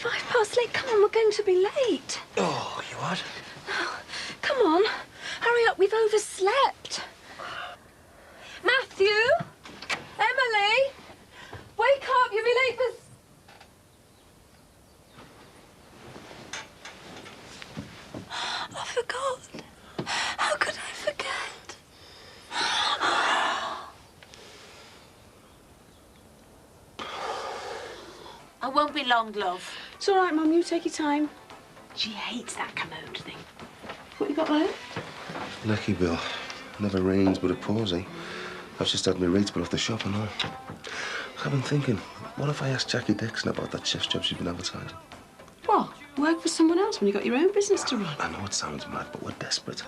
8:05. Come on, we're going to be late. Oh, you what? Oh, come on. Hurry up, we've overslept. Matthew! Emily! Wake up, you'll be late for... I forgot. How could I forget? I won't be long, love. It's all right, Mum, you take your time. She hates that commode thing. What you got there? Lucky Bill. Never rains but it pours, eh? I've just had my rates put off the shop and all. I've been thinking, what if I asked Jackie Dixon about that chef's job she's been advertising? What? Work for someone else when you got your own business to run? I know it sounds mad, but we're desperate.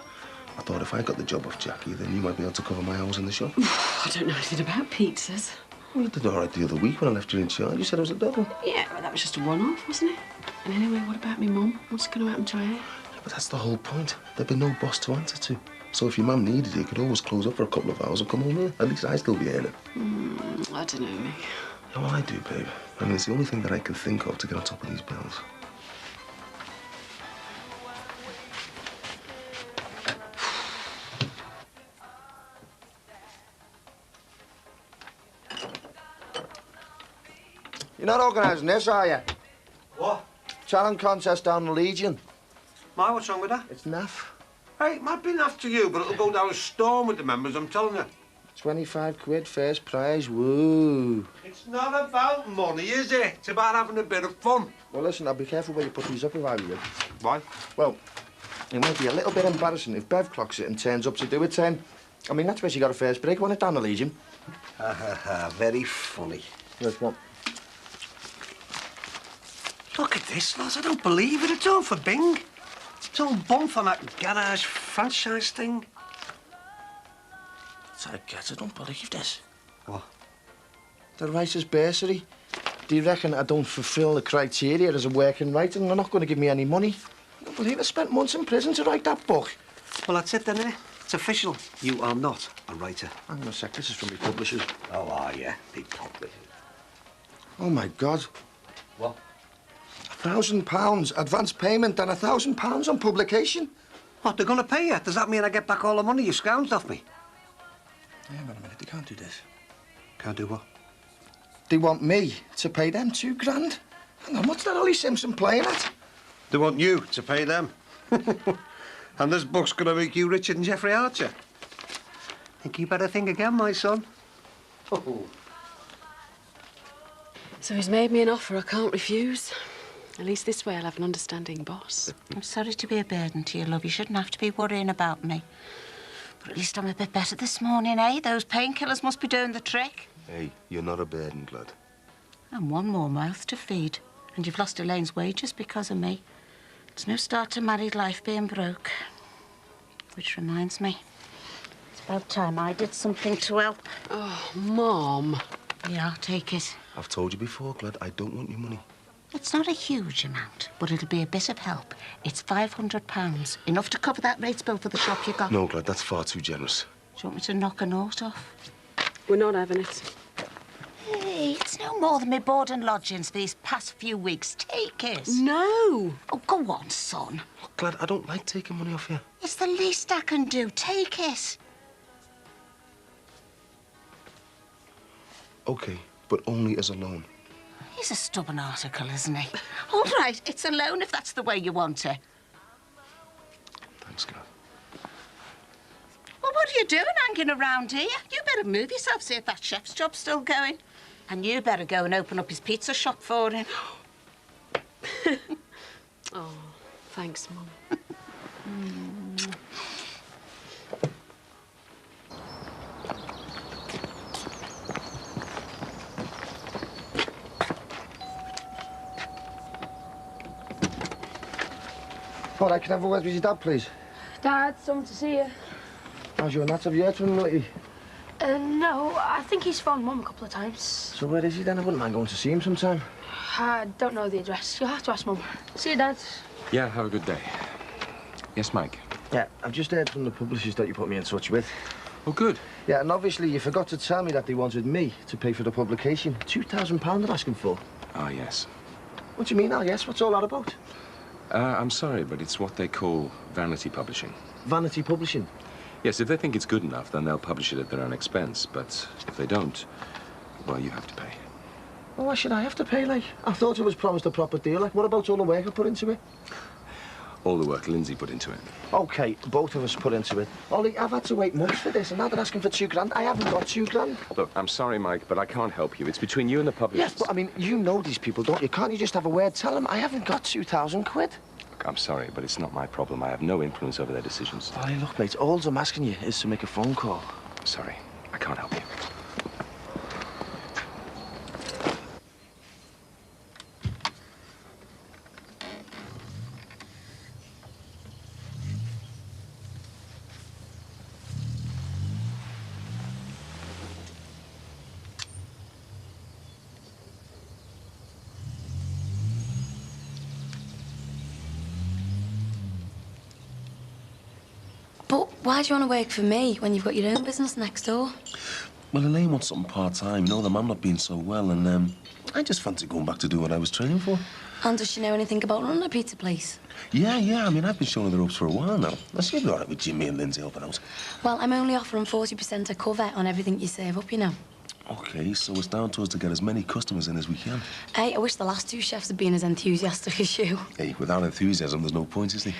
I thought if I got the job off Jackie, then you might be able to cover my hours in the shop. I don't know anything about pizzas. Well, you did all right the other week when I left you in charge. You said it was a double. Yeah, well, that was just a one-off, wasn't it? And anyway, what about me mum? What's going to happen to her? Yeah, but that's the whole point. There'd be no boss to answer to. So if your mum needed you could always close up for a couple of hours and come home here. At least I'd still be earning. I don't know, Nick. Yeah, well, I do, babe. I mean, it's the only thing that I can think of to get on top of these bills. You're not organising this, are you? What? Talent contest down the Legion. My, what's wrong with that? It's naff. Hey, it might be after you, but it'll go down a storm with the members, I'm telling you. 25 quid, first prize, woo. It's not about money, is it? It's about having a bit of fun. Well, listen, I'll be careful where you put these up if I were you. Why? Well, it might be a little bit embarrassing if Bev clocks it and turns up to do a 10. I mean, that's where she got her first break, wasn't it, down the Legion? Ha ha ha, very funny. Yes, what? Look at this, lads, I don't believe it. It's all for Bing. It's all bump on that garage franchise thing. I guess I don't believe this. What? The writer's bursary. Do you reckon I don't fulfil the criteria as a working writer and they're not going to give me any money? I don't believe I spent months in prison to write that book. Well, that's it then, innit? It's official. You are not a writer. Hang on a sec, this is from the publishers. Oh, are you? Big publishers. Oh, my God. What? £1,000 advance payment and £1,000 on publication. What, they're going to pay you? Does that mean I get back all the money you scrounged off me? Hang on a minute, they can't do this. Can't do what? They want me to pay them £2 grand. Hang on, what's that Ollie Simpson playing at? They want you to pay them. And this book's going to make you richer than Jeffrey Archer. Think you better think again, my son. Oh. So he's made me an offer I can't refuse. At least this way I'll have an understanding boss. I'm sorry to be a burden to you, love. You shouldn't have to be worrying about me. But at least I'm a bit better this morning, eh? Those painkillers must be doing the trick. Hey, you're not a burden, Glad. And one more mouth to feed. And you've lost Elaine's wages because of me. It's no start to married life being broke. Which reminds me, it's about time I did something to help. Oh, Mom. Yeah, take it. I've told you before, Glad, I don't want your money. It's not a huge amount, but it'll be a bit of help. It's £500. Enough to cover that rates bill for the shop you got. No, Glad, that's far too generous. Do you want me to knock a note off? We're not having it. Hey, it's no more than my board and lodgings for these past few weeks. Take it. No. Oh, go on, son. Look, Glad, I don't like taking money off you. It's the least I can do. Take it. OK, but only as a loan. He's a stubborn article, isn't he? All right, it's a loan if that's the way you want it. Thanks, Glad. Well, what are you doing hanging around here? You better move yourself, see if that chef's job's still going. And you better go and open up his pizza shop for him. Oh, thanks, Mum. All right, can I have a word with your dad, please? Dad, someone to see you. How's your nuts? Have you heard from him lately? No, I think he's phoned Mum a couple of times. So where is he then? I wouldn't mind going to see him sometime. I don't know the address. You'll have to ask Mum. See you, Dad. Yeah, have a good day. Yes, Mike? Yeah, I've just heard from the publishers that you put me in touch with. Oh, good. Yeah, and obviously you forgot to tell me that they wanted me to pay for the publication. £2,000 they're asking for. Ah, yes. What do you mean, yes? What's all that about? I'm sorry, but it's what they call vanity publishing. Vanity publishing? Yes, if they think it's good enough, then they'll publish it at their own expense. But if they don't, well, you have to pay. Well, why should I have to pay, like? I thought I was promised a proper deal. Like, what about all the work I put into it? All the work Lindsay put into it. OK, both of us put into it. Ollie, I've had to wait months for this, and now they're asking for £2 grand. I haven't got £2 grand. Look, I'm sorry, Mike, but I can't help you. It's between you and the publishers. Yes, but I mean, you know these people, don't you? Can't you just have a word? Tell them I haven't got 2,000 quid. Look, I'm sorry, but it's not my problem. I have no influence over their decisions. Ollie, look, mate, all I'm asking you is to make a phone call. Sorry, I can't help you. But why do you want to work for me when you've got your own business next door? Well, Elaine wants something part-time. You know, the mum not being so well, and I just fancy going back to do what I was training for. And does she know anything about running a pizza place? Yeah. I mean, I've been showing her the ropes for a while now. I should be all right with Jimmy and Lindsay helping out. Well, I'm only offering 40% of cover on everything you save up, you know. OK, so it's down to us to get as many customers in as we can. Hey, I wish the last two chefs had been as enthusiastic as you. Hey, without enthusiasm, there's no point, is there?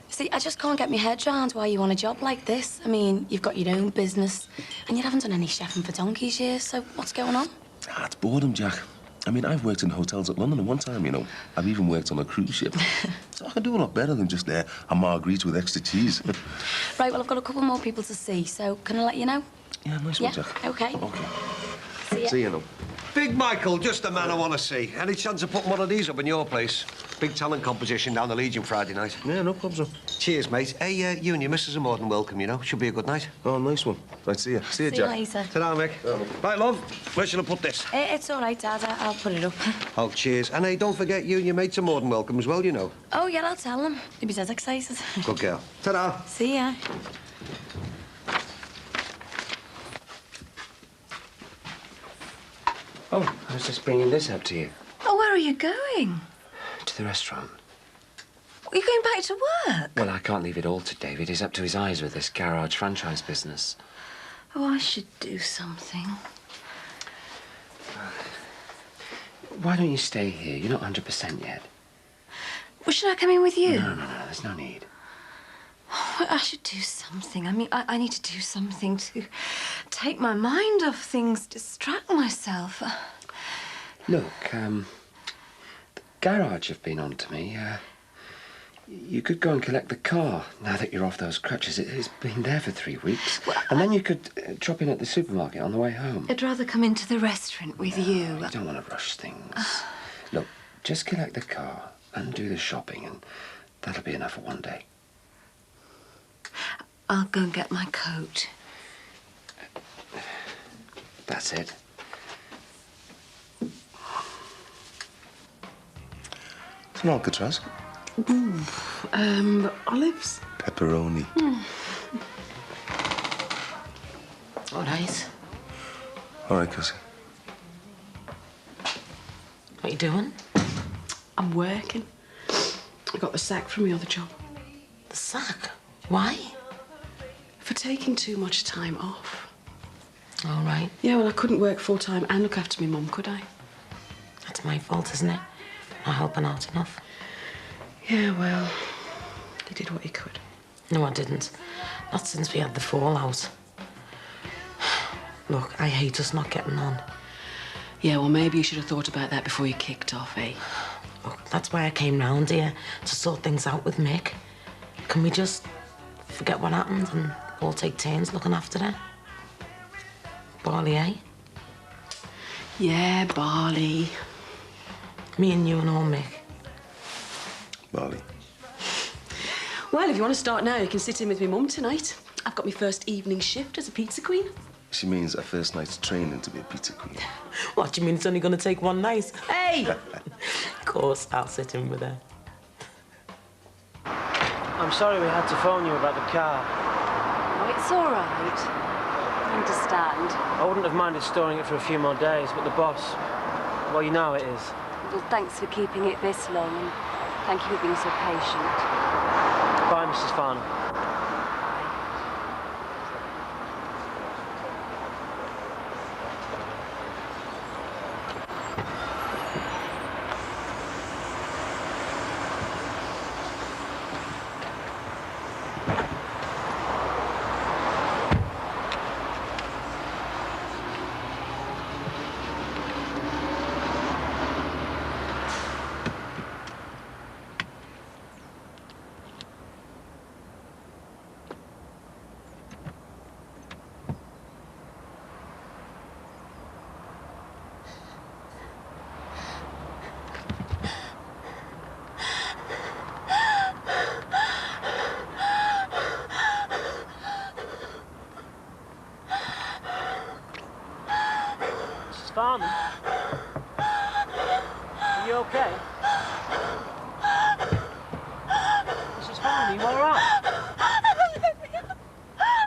See, I just can't get my head round why you want a job like this. I mean, you've got your own business, and you haven't done any chefing for donkey's years, so what's going on? It's boredom, Jack. I mean, I've worked in hotels at London at one time, you know. I've even worked on a cruise ship. So I can do a lot better than just a margarita with extra cheese. Right, well, I've got a couple more people to see, so can I let you know? Yeah, nice one, Jack. OK. OK. See ya. See you now. Big Michael, just the man I want to see. Any chance of putting one of these up in your place? Big talent competition down the Legion Friday night. Yeah, no problem, sir. Cheers, mate. Hey, you and your missus are more than welcome, you know. Should be a good night. Oh, nice one. Right, see you. See you, See Jack. you later. Ta-ra, Mick. Right, love. Where shall I put this? It's all right, Dad. I'll put it up. Oh, cheers. And hey, don't forget you and your mates are more than welcome as well, you know. Oh, yeah, I'll tell him. He'll be dead excited. Good girl. Ta-ra. See ya. Oh, I was just bringing this up to you. Oh, where are you going? To the restaurant. Are you going back to work? Well, I can't leave it all to David. He's up to his eyes with this garage franchise business. Oh, I should do something. Why don't you stay here? You're not 100% yet. Well, should I come in with you? No, there's no need. Oh, I should do something. I mean, I need to do something to take my mind off things, distract myself. Look, the garage have been on to me. You could go and collect the car now that you're off those crutches. It's been there for 3 weeks. Well, and then you could drop in at the supermarket on the way home. I'd rather come into the restaurant with you. You don't want to rush things. Look, just collect the car and do the shopping, and that'll be enough for one day. I'll go and get my coat. That's it. It's an Alcatraz. Olives? Pepperoni. All right. All right, Cassie. What you doing? I'm working. I got the sack from the other job. The sack? Why? For taking too much time off. All right. Yeah, well, I couldn't work full-time and look after my mum, could I? That's my fault, isn't it? Not helping out enough. Yeah, well, you did what you could. No, I didn't. Not since we had the fallout. Look, I hate us not getting on. Yeah, well, maybe you should have thought about that before you kicked off, eh? Look, that's why I came round here, to sort things out with Mick. Can we just forget what happened and all take turns looking after her? Barley, eh? Yeah, barley. Me and you and all Mick. Barley. Well, if you want to start now, you can sit in with my mum tonight. I've got my first evening shift as a pizza queen. She means a first night's training to be a pizza queen. What, do you mean it's only going to take one night? Hey! Of course, I'll sit in with her. I'm sorry we had to phone you about the car. Oh, it's all right. I understand. I wouldn't have minded storing it for a few more days, but the boss, well, you know how it is. Well, thanks for keeping it this long, and thank you for being so patient. Bye, Mrs. Farnham. Farnham? Are you okay? Mrs. Farnham, are you all right?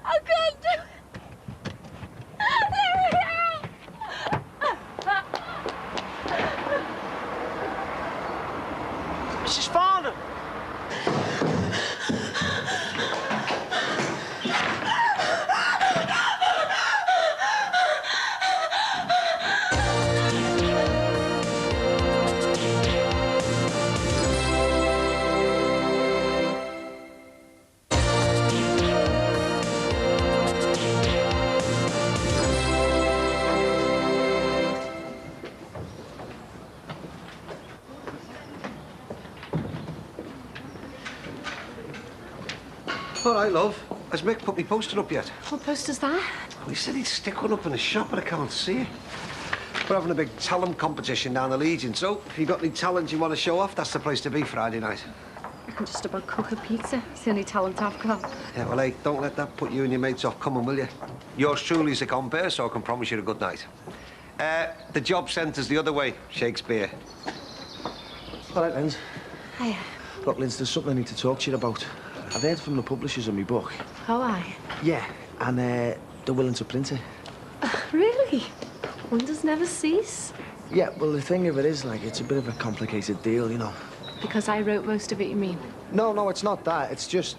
I can't do it. Let me out. Mrs. Farnham! All right, love. Has Mick put me poster up yet? What poster's that? Well, he said he'd stick one up in the shop, but I can't see it. We're having a big talent competition down the Legion, so if you've got any talent you want to show off, that's the place to be Friday night. I can just about cook a pizza. It's the only talent I've got. Yeah, well, hey, don't let that put you and your mates off coming, will you? Yours truly is a compere, so I can promise you a good night. The job centre's the other way, Shakespeare. All right, Linz. Hiya. Look, Linz, there's something I need to talk to you about. I've heard from the publishers of my book. Oh, aye. Yeah, and they're willing to print it. Really? Wonders never cease. Yeah, well, the thing of it is, like, it's a bit of a complicated deal, you know. Because I wrote most of it, you mean? No, it's not that. It's just,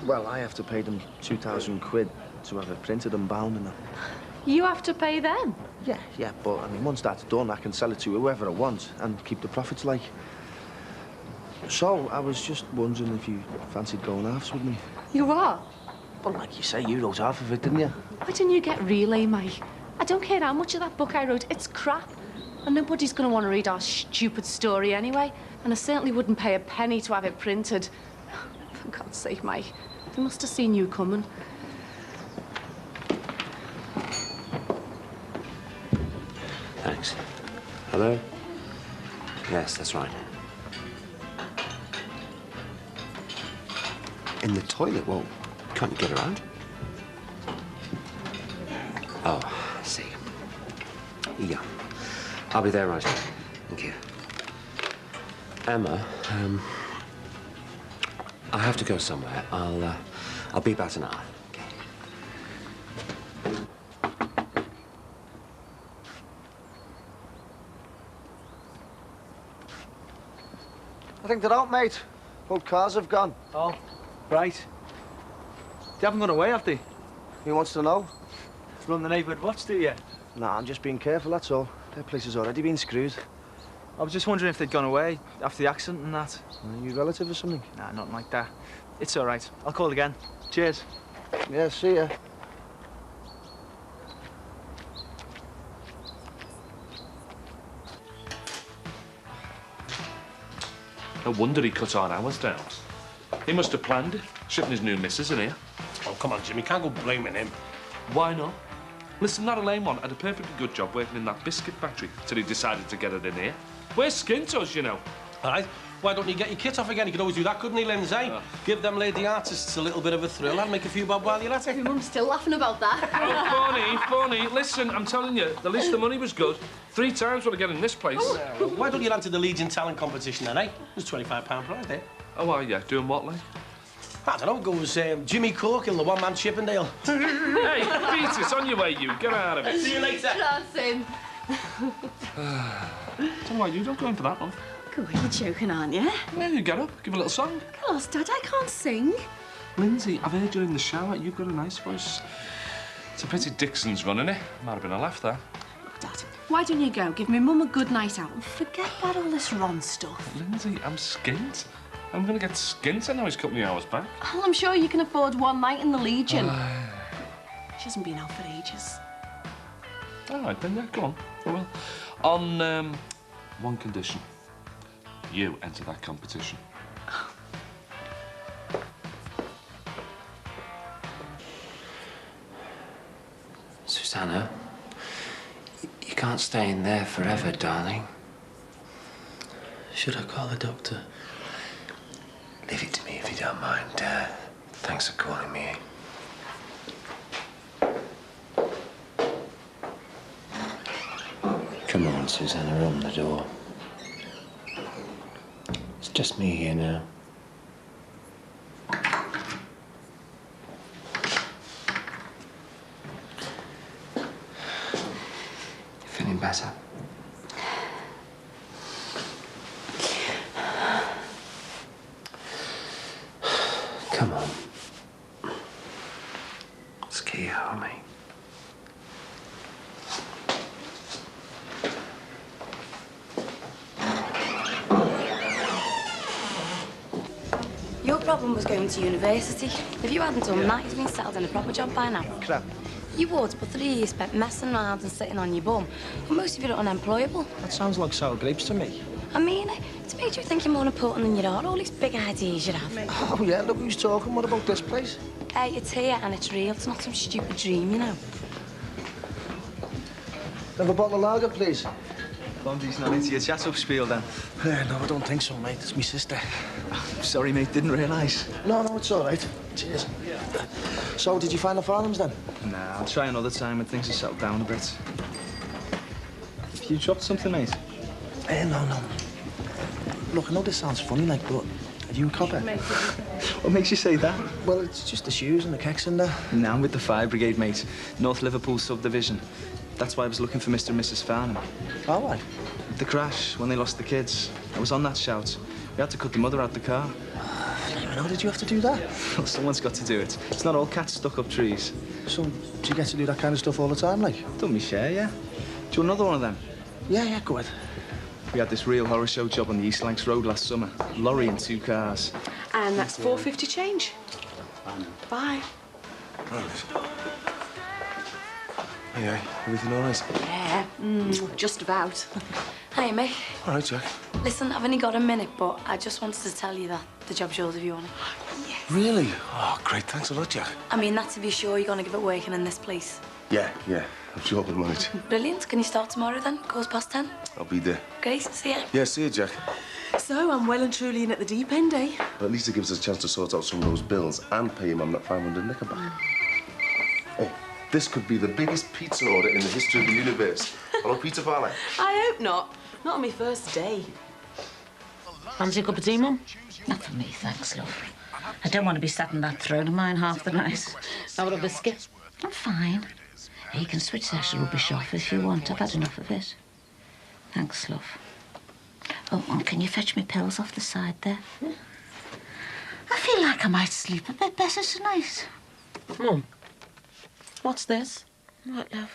well, I have to pay them 2,000 quid to have it printed and bound and that. You have to pay them? Yeah, but, I mean, once that's done, I can sell it to whoever I want and keep the profits, like. So, I was just wondering if you fancied going halves with me. You are? Well, like you say, you wrote half of it, didn't you? Why didn't you get relay, mate? I don't care how much of that book I wrote. It's crap. And nobody's going to want to read our stupid story anyway. And I certainly wouldn't pay a penny to have it printed. For God's sake, mate. They must have seen you coming. Thanks. Hello? Yes, that's right. In the toilet? Well, can't you get around? Oh, I see. Yeah. I'll be there right away. Thank you. Emma, I have to go somewhere. I'll be about an hour. I think they're out, mate. Both cars have gone. Oh, right. They haven't gone away, have they? He wants to know. Run the neighbourhood watch, do you? Nah, I'm just being careful, that's all. Their place has already been screwed. I was just wondering if they'd gone away after the accident and that. Are you relative or something? Nah, nothing like that. It's all right. I'll call again. Cheers. Yeah, see ya. No wonder he cut our hours down. He must have planned it, shipping his new missus in here. Oh, come on, Jimmy, can't go blaming him. Why not? Listen, that Elaine one had a perfectly good job working in that biscuit factory till he decided to get it in here. We're skin to us, you know. All right, why don't you get your kit off again? You could always do that, couldn't he, Lindsay? Give them lady artists a little bit of a thrill and make a few bob while you're at it. Your mum's still laughing about that. Oh, funny. Listen, I'm telling you, the least the money was good. 3 times what I get in this place. Oh. Why don't you enter the Legion talent competition then, eh? There's £25 prize there. Oh, are you? Doing what, like? I don't know, goes Jimmy Corkill, the one-man Chippendale. Hey, Pete, it's on your way, you. Get out of it. See you later. Dancing. Don't know why you don't go in for that one. Go on, you're joking, aren't you? Yeah, you get up, give a little song. Of course, Dad, I can't sing. Lindsay, I've heard you in the shower. You've got a nice voice. It's a pity Dixon's running it. Might have been a laugh there. Look, Dad, why don't you go give me Mum a good night out and forget about all this Ron stuff? Lindsay, I'm skint. I'm going to get skint. I know he's a couple of hours back. Well, I'm sure you can afford one night in the Legion. She hasn't been out for ages. All right, then, yeah, go on. I will. On one condition. You enter that competition. Susanna, you can't stay in there forever, darling. Should I call the doctor? Leave it to me if you don't mind. Thanks for calling me. Come on, Susanna, open the door. It's just me here now. Feeling better? Come on. Let's get you home, mate. Your problem was going to university. If you hadn't done that, you'd been settled in a proper job by now. Crap. You would, but 3 years spent messing around and sitting on your bum. And most of you are unemployable. That sounds like sour grapes to me. I mean, it's made you think you're more important than you are. All these big ideas you have. Oh, yeah, look who's talking. What about this place? Hey, it's here and it's real. It's not some stupid dream, you know. Have a bottle of lager, please. Blondie's not into your chat-up spiel, then? No, I don't think so, mate. It's my sister. Sorry, mate, didn't realise. No, it's all right. Cheers. So, did you find the farms, then? Nah, I'll try another time when things have settled down a bit. Have you dropped something, mate? No. Look, I know this sounds funny, like, but are you a copper? What makes you say that? Well, it's just the shoes and the kecks in there. Nah, I'm with the Fire Brigade, mate. North Liverpool subdivision. That's why I was looking for Mr. and Mrs. Farnham. All right. The crash, when they lost the kids. I was on that shout. We had to cut the mother out the car. How did you have to do that? Well, someone's got to do it. It's not all cats stuck up trees. So, do you get to do that kind of stuff all the time, like? Done me share, yeah. Do you want another one of them? Yeah, go ahead. We had this real horror show job on the East Lancs Road last summer. Lorry and 2 cars. And that's £4.50 change. Bye. Hey, everything all right? Yeah, just about. Hi, mate. All right, Jack. Listen, I've only got a minute, but I just wanted to tell you that the job's yours if you want it. Really? Oh, great. Thanks a lot, Jack. I mean, that's if you're sure you're going to give it working in this place. Yeah. I'm sure we'll manage. Brilliant. Can you start tomorrow, then? 10:15? I'll be there. Great. See ya. Yeah, see you, Jack. So, I'm well and truly in at the deep end, eh? But at least it gives us a chance to sort out some of those bills and pay him on that 500 knicker back. Hey, this could be the biggest pizza order in the history of the universe. Hello, pizza parlour. I hope not. Not on my first day. Fancy a cup of tea, Mum? Not for me, thanks, love. I don't want to be sat in that throne of mine half the night. How about a biscuit? I'm fine. You can switch that rubbish off if you want. I've had enough of it. Thanks, love. Oh, and can you fetch me pills off the side there? I feel like I might sleep a bit better tonight. Mum, what's this? What, love?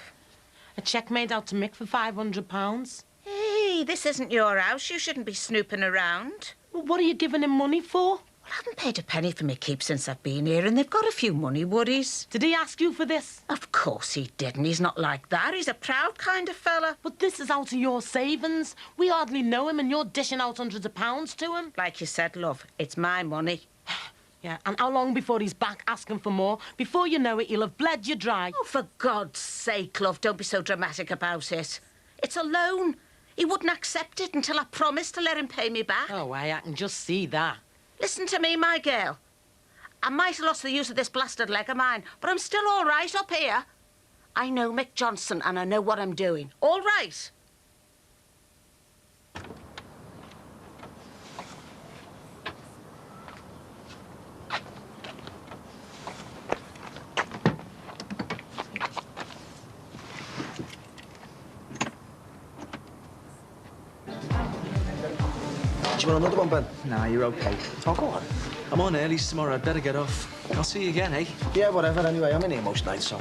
A cheque made out to Mick for £500. Hey, this isn't your house. You shouldn't be snooping around. Well, what are you giving him money for? Well, I haven't paid a penny for me keep since I've been here, and they've got a few money worries. Did he ask you for this? Of course he didn't. He's not like that. He's a proud kind of fella. But this is out of your savings. We hardly know him, and you're dishing out hundreds of pounds to him. Like you said, love, it's my money. Yeah, and how long before he's back asking for more? Before you know it, he'll have bled you dry. Oh, for God's sake, love, don't be so dramatic about it. It's a loan. He wouldn't accept it until I promised to let him pay me back. Oh, I can just see that. Listen to me, my girl. I might have lost the use of this blasted leg of mine, but I'm still all right up here. I know Mick Johnson, and I know what I'm doing. All right? Do you want another one, Ben? Nah, you're okay. Oh, go on. I'm on early tomorrow. I'd better get off. I'll see you again, eh? Yeah, whatever. Anyway, I'm in here most nights, so...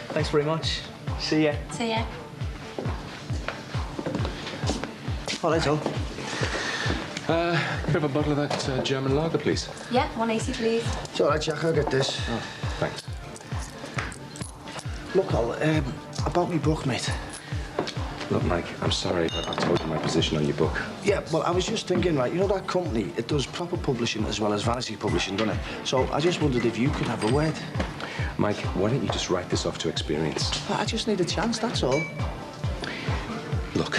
Thanks very much. See ya. See ya. All right, Al. Could have a bottle of that German lager, please. Yeah, 180, please. It's all right, Jack. I'll get this. Oh, thanks. Look, Al, about me book, mate. Look, Mike, I'm sorry, but I've told you my position on your book. Yeah, well, I was just thinking, right, you know that company, it does proper publishing as well as vanity publishing, doesn't it? So I just wondered if you could have a word. Mike, why don't you just write this off to experience? I just need a chance, that's all. Look,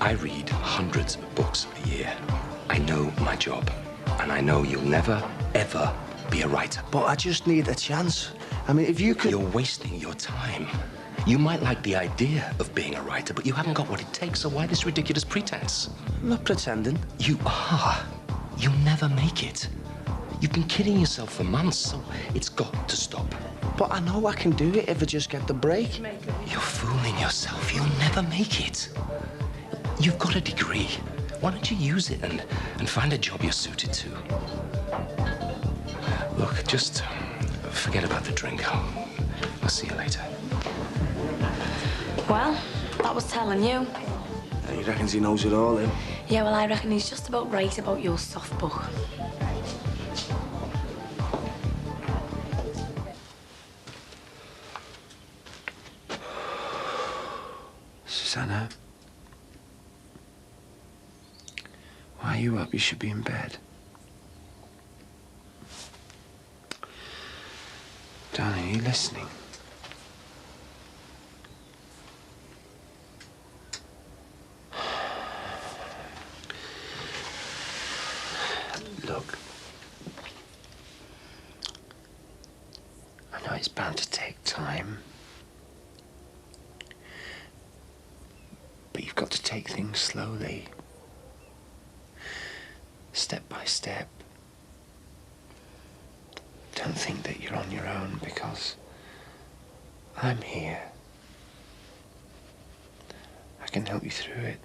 I read hundreds of books a year. I know my job, and I know you'll never, ever be a writer. But I just need a chance. I mean, if you could... You're wasting your time. You might like the idea of being a writer, but you haven't got what it takes, so why this ridiculous pretense? I'm not pretending. You are. You'll never make it. You've been kidding yourself for months, so it's got to stop. But I know I can do it if I just get the break. You're fooling yourself. You'll never make it. You've got a degree. Why don't you use it and find a job you're suited to? Look, just forget about the drink. I'll see you later. Well, that was telling you. He reckons he knows it all, him. Yeah, well, I reckon he's just about right about your soft book. Susanna? Why are you up? You should be in bed. Darling, are you listening? Look. I know it's bound to take time. But you've got to take things slowly. Step by step. Don't think that you're on your own, because I'm here. I can help you through it.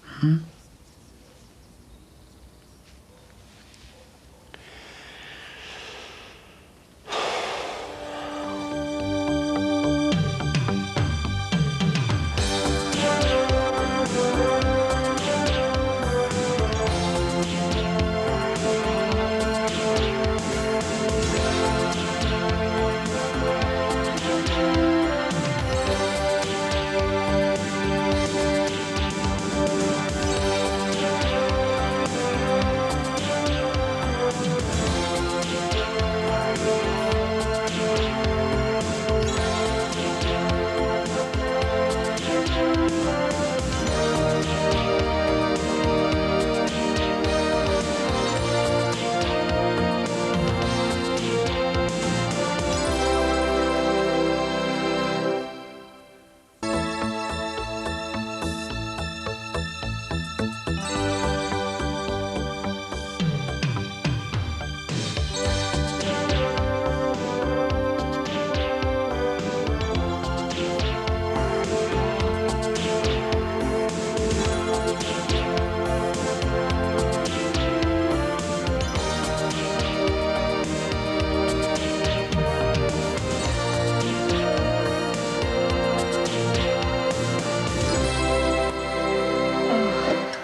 Hmm?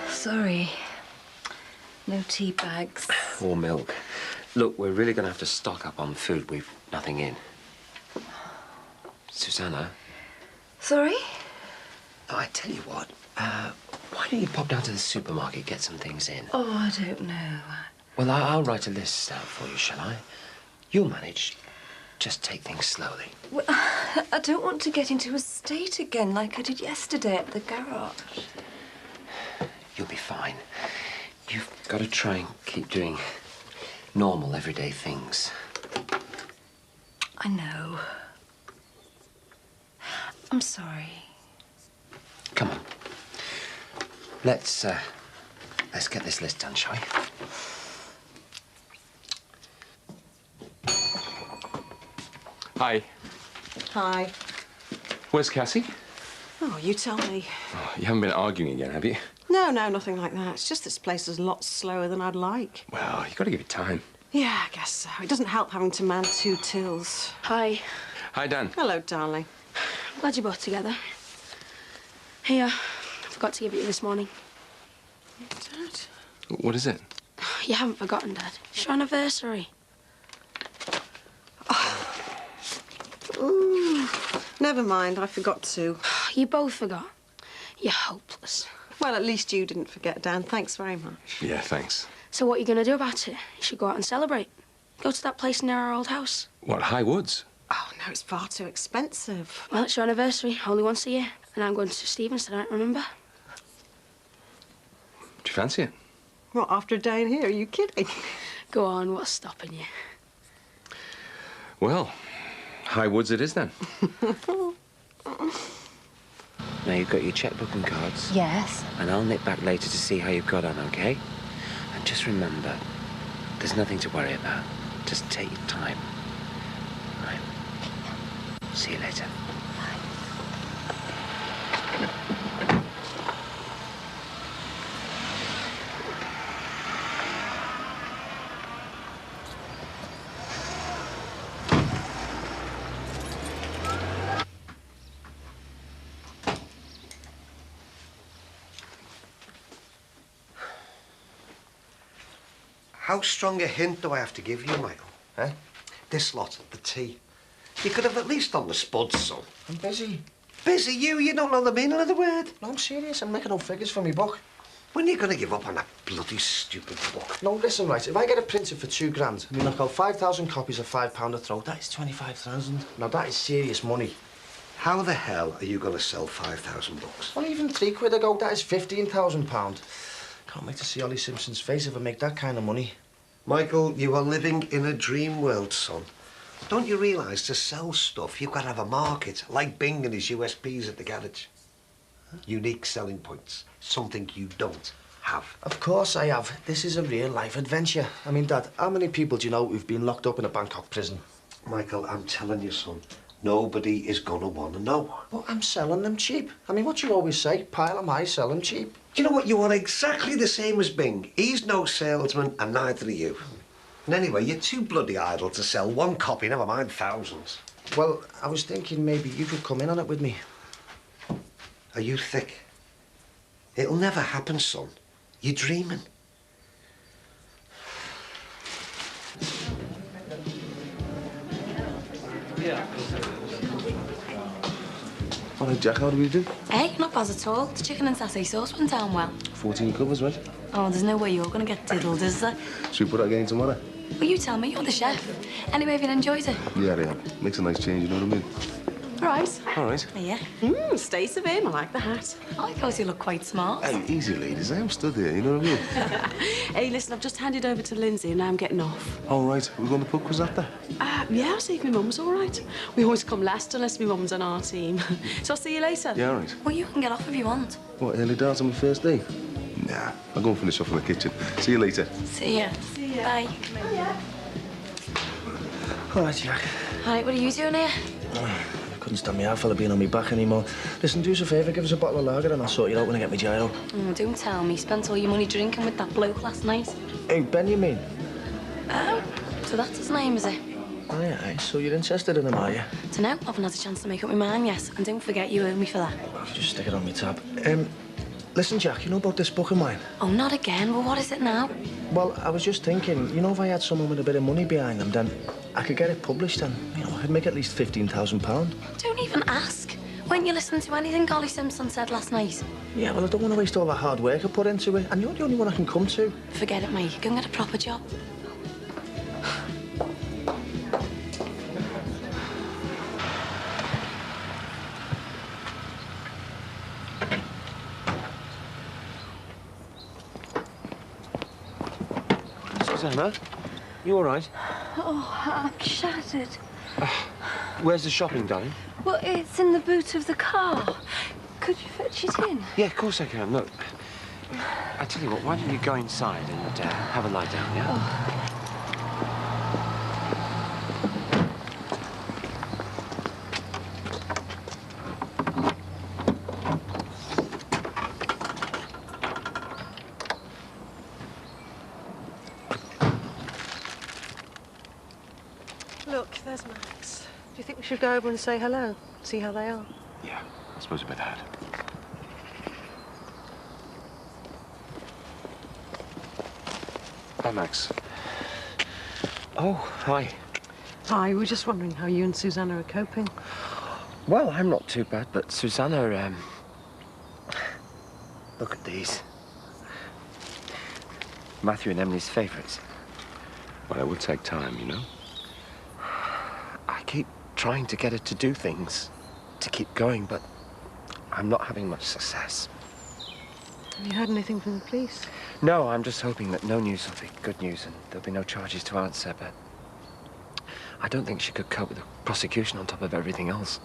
Sorry. No tea bags. Or milk. Look, we're really going to have to stock up on food. We've nothing in. Susanna? Sorry? Oh, I tell you what. Why don't you pop down to the supermarket, get some things in? Oh, I don't know. Well, I'll write a list out for you, shall I? You'll manage. Just take things slowly. Well, I don't want to get into a state again like I did yesterday at the garage. You'll be fine. You've got to try and keep doing normal, everyday things. I know. I'm sorry. Come on. Let's get this list done, shall we? Hi. Hi. Where's Cassie? Oh, Oh, you tell me. Oh, you haven't been arguing again, have you? No, nothing like that. It's just this place is a lot slower than I'd like. Well, you've got to give it time. Yeah, I guess so. It doesn't help having to man 2 tills. Hi. Hi, Dan. Hello, darling. I'm glad you're both together. Here, I forgot to give it you this morning. Dad? What is it? You haven't forgotten, Dad. It's your anniversary. Ooh, never mind, I forgot to. You both forgot. You're hopeless. Well, at least you didn't forget, Dan. Thanks very much. Yeah, thanks. So what are you going to do about it? You should go out and celebrate. Go to that place near our old house. What, High Woods? Oh, no, it's far too expensive. Well, it's your anniversary, only once a year. And I'm going to Stephen's tonight, remember? Do you fancy it? What, after a day in here? Are you kidding? Go on, what's stopping you? Well, High Woods it is then. Now, you've got your checkbook and cards. Yes. And I'll nip back later to see how you've got on, OK? And just remember, there's nothing to worry about. Just take your time. Right. See you later. How strong a hint do I have to give you, Michael? Eh? This lot, the tea. You could have at least done the spuds, son. I'm busy. Busy you? You don't know the meaning of the word. No, I'm serious. I'm making up figures for my book. When are you going to give up on that bloody stupid book? No, listen, right. If I get it printed for £2 grand, we knock out 5,000 copies of £5 a throw. That is 25,000. Now, that is serious money. How the hell are you going to sell 5,000 books? Well, even £3 a go, that is £15,000. Can't wait to see Ollie Simpson's face if I make that kind of money. Michael, you are living in a dream world, son. Don't you realise to sell stuff, you've got to have a market, like Bing and his USPs at the garage. Unique selling points, something you don't have. Of course I have. This is a real-life adventure. I mean, Dad, how many people do you know who've been locked up in a Bangkok prison? Michael, I'm telling you, son, nobody is going to want to know. But I'm selling them cheap. I mean, what you always say, pile 'em high, sell 'em cheap. Do you know what? You are exactly the same as Bing. He's no salesman, and neither are you. And anyway, you're too bloody idle to sell one copy, never mind thousands. Well, I was thinking maybe you could come in on it with me. Are you thick? It'll never happen, son. You're dreaming. All right, Jack, how do we do? Hey, not bad at all. The chicken and satay sauce went down well. 14 covers, right? Oh, there's no way you're going to get diddled, is there? Should we put that again tomorrow? Well, you tell me. You're the chef. Anyway, if you enjoyed it. Yeah. Makes a nice change, you know what I mean? Right. All right. Yeah. Stays of him. I like the hat. I like how you look quite smart. Hey, easy, ladies. I am stood here, you know what I mean? Hey, listen, I've just handed over to Lindsay and now I'm getting off. All right. We're going to pub quiz after? Yeah, I'll see if my mum's all right. We always come last unless my mum's on our team. So I'll see you later. Yeah, all right. Well, you can get off if you want. What, early dance on my first day? Nah, I'll go and finish off in the kitchen. See you later. See ya. See ya. Bye. All right, Jack. All right, what are you doing here? I couldn't stand me out fella being on my back anymore. Listen, do us a favour, give us a bottle of lager and I'll sort you out when I get my gyro. Oh, don't tell me. Spent all your money drinking with that bloke last night. Hey, Ben, you mean? Oh, so that's his name, is it? Aye, so you're interested in him, are you? Dunno, I haven't had a chance to make up my mind yet. And don't forget you owe me for that. Just stick it on my tab. Listen, Jack, you know about this book of mine? Oh, not again. Well, what is it now? Well, I was just thinking, you know, if I had someone with a bit of money behind them, then I could get it published and, you know, I could make at least £15,000. Don't even ask. Weren't you listening to anything Ollie Simpson said last night? Yeah, well, I don't want to waste all the hard work I put into it, and you're the only one I can come to. Forget it, mate. Go and get a proper job. Susanna, you all right? Oh, I'm shattered. Where's the shopping, darling? Well, it's in the boot of the car. Could you fetch it in? Yeah, of course I can. Look, I tell you what, why don't you go inside and have a lie down, yeah? Oh. Where's Max? Do you think we should go over and say hello? See how they are? Yeah, I suppose we better had. Hi, Max. Oh, hi. Hi, we were just wondering how you and Susanna are coping. Well, I'm not too bad, but Susanna, look at these. Matthew and Emily's favourites. Well, it will take time, you know. I keep trying to get her to do things, to keep going, but I'm not having much success. Have you heard anything from the police? No, I'm just hoping that no news will be good news and there'll be no charges to answer, but I don't think she could cope with the prosecution on top of everything else.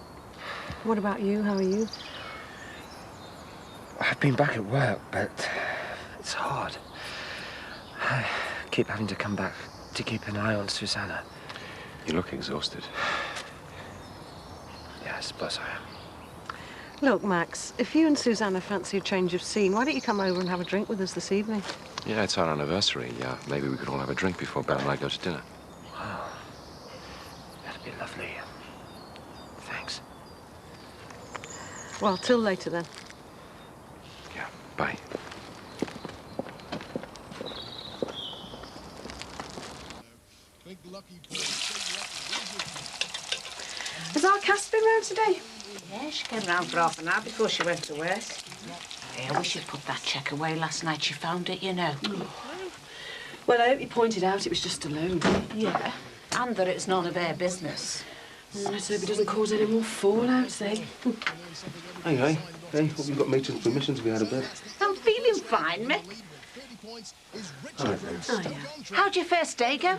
What about you? How are you? I've been back at work, but it's hard. I keep having to come back to keep an eye on Susanna. You look exhausted. Yeah, I suppose I am. Look, Max, if you and Susanna fancy a change of scene, why don't you come over and have a drink with us this evening? Yeah, it's our anniversary. Yeah, maybe we could all have a drink before Belle and I go to dinner. Wow. That'd be lovely. Thanks. Well, till later then. Yeah, bye. Has our cast been round today? Yeah, she came round for half an hour before she went to work. Yeah, we should put that check away. Last night she found it, you know. Well, I hope you pointed out it was just a loan. Yeah, and that it's none of her business. Let's hope it doesn't cause any more fallout, eh? Hey, hey. Hey, hope you got matron's permission to be out of bed. I'm feeling fine, Mick. All right, then. Oh, yeah. How'd your first day go?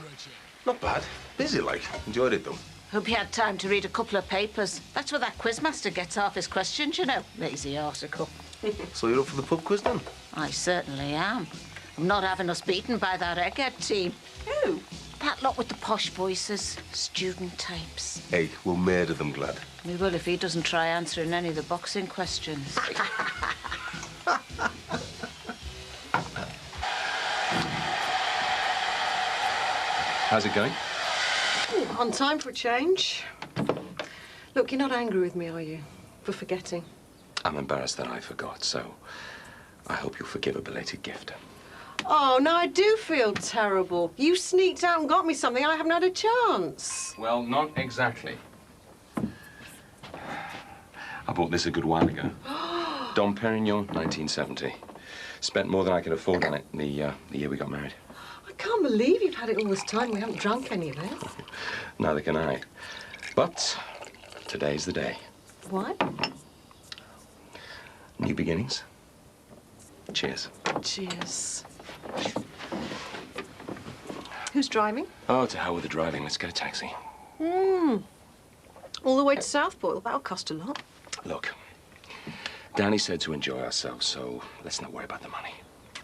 Not bad. Busy, like. Enjoyed it, though. Hope you had time to read a couple of papers. That's where that quizmaster gets half his questions, you know. Lazy article. So you're up for the pub quiz, then? I certainly am. I'm not having us beaten by that egghead team. Who? That lot with the posh voices. Student types. Hey, we'll murder them, Glad. We will if he doesn't try answering any of the boxing questions. How's it going? On time for a change. Look, you're not angry with me, are you? For forgetting? I'm embarrassed that I forgot, so I hope you'll forgive a belated gift. Oh, no, I do feel terrible. You sneaked out and got me something. I haven't had a chance. Well, not exactly. I bought this a good while ago. Dom Perignon, 1970. Spent more than I could afford on it the year we got married. I can't believe you've had it all this time. We haven't drunk any of it. Neither can I. But today's the day. What? New beginnings. Cheers. Cheers. Who's driving? Oh, to hell with the driving. Let's get a taxi. All the way to Southport. That'll cost a lot. Look, Danny said to enjoy ourselves, so let's not worry about the money.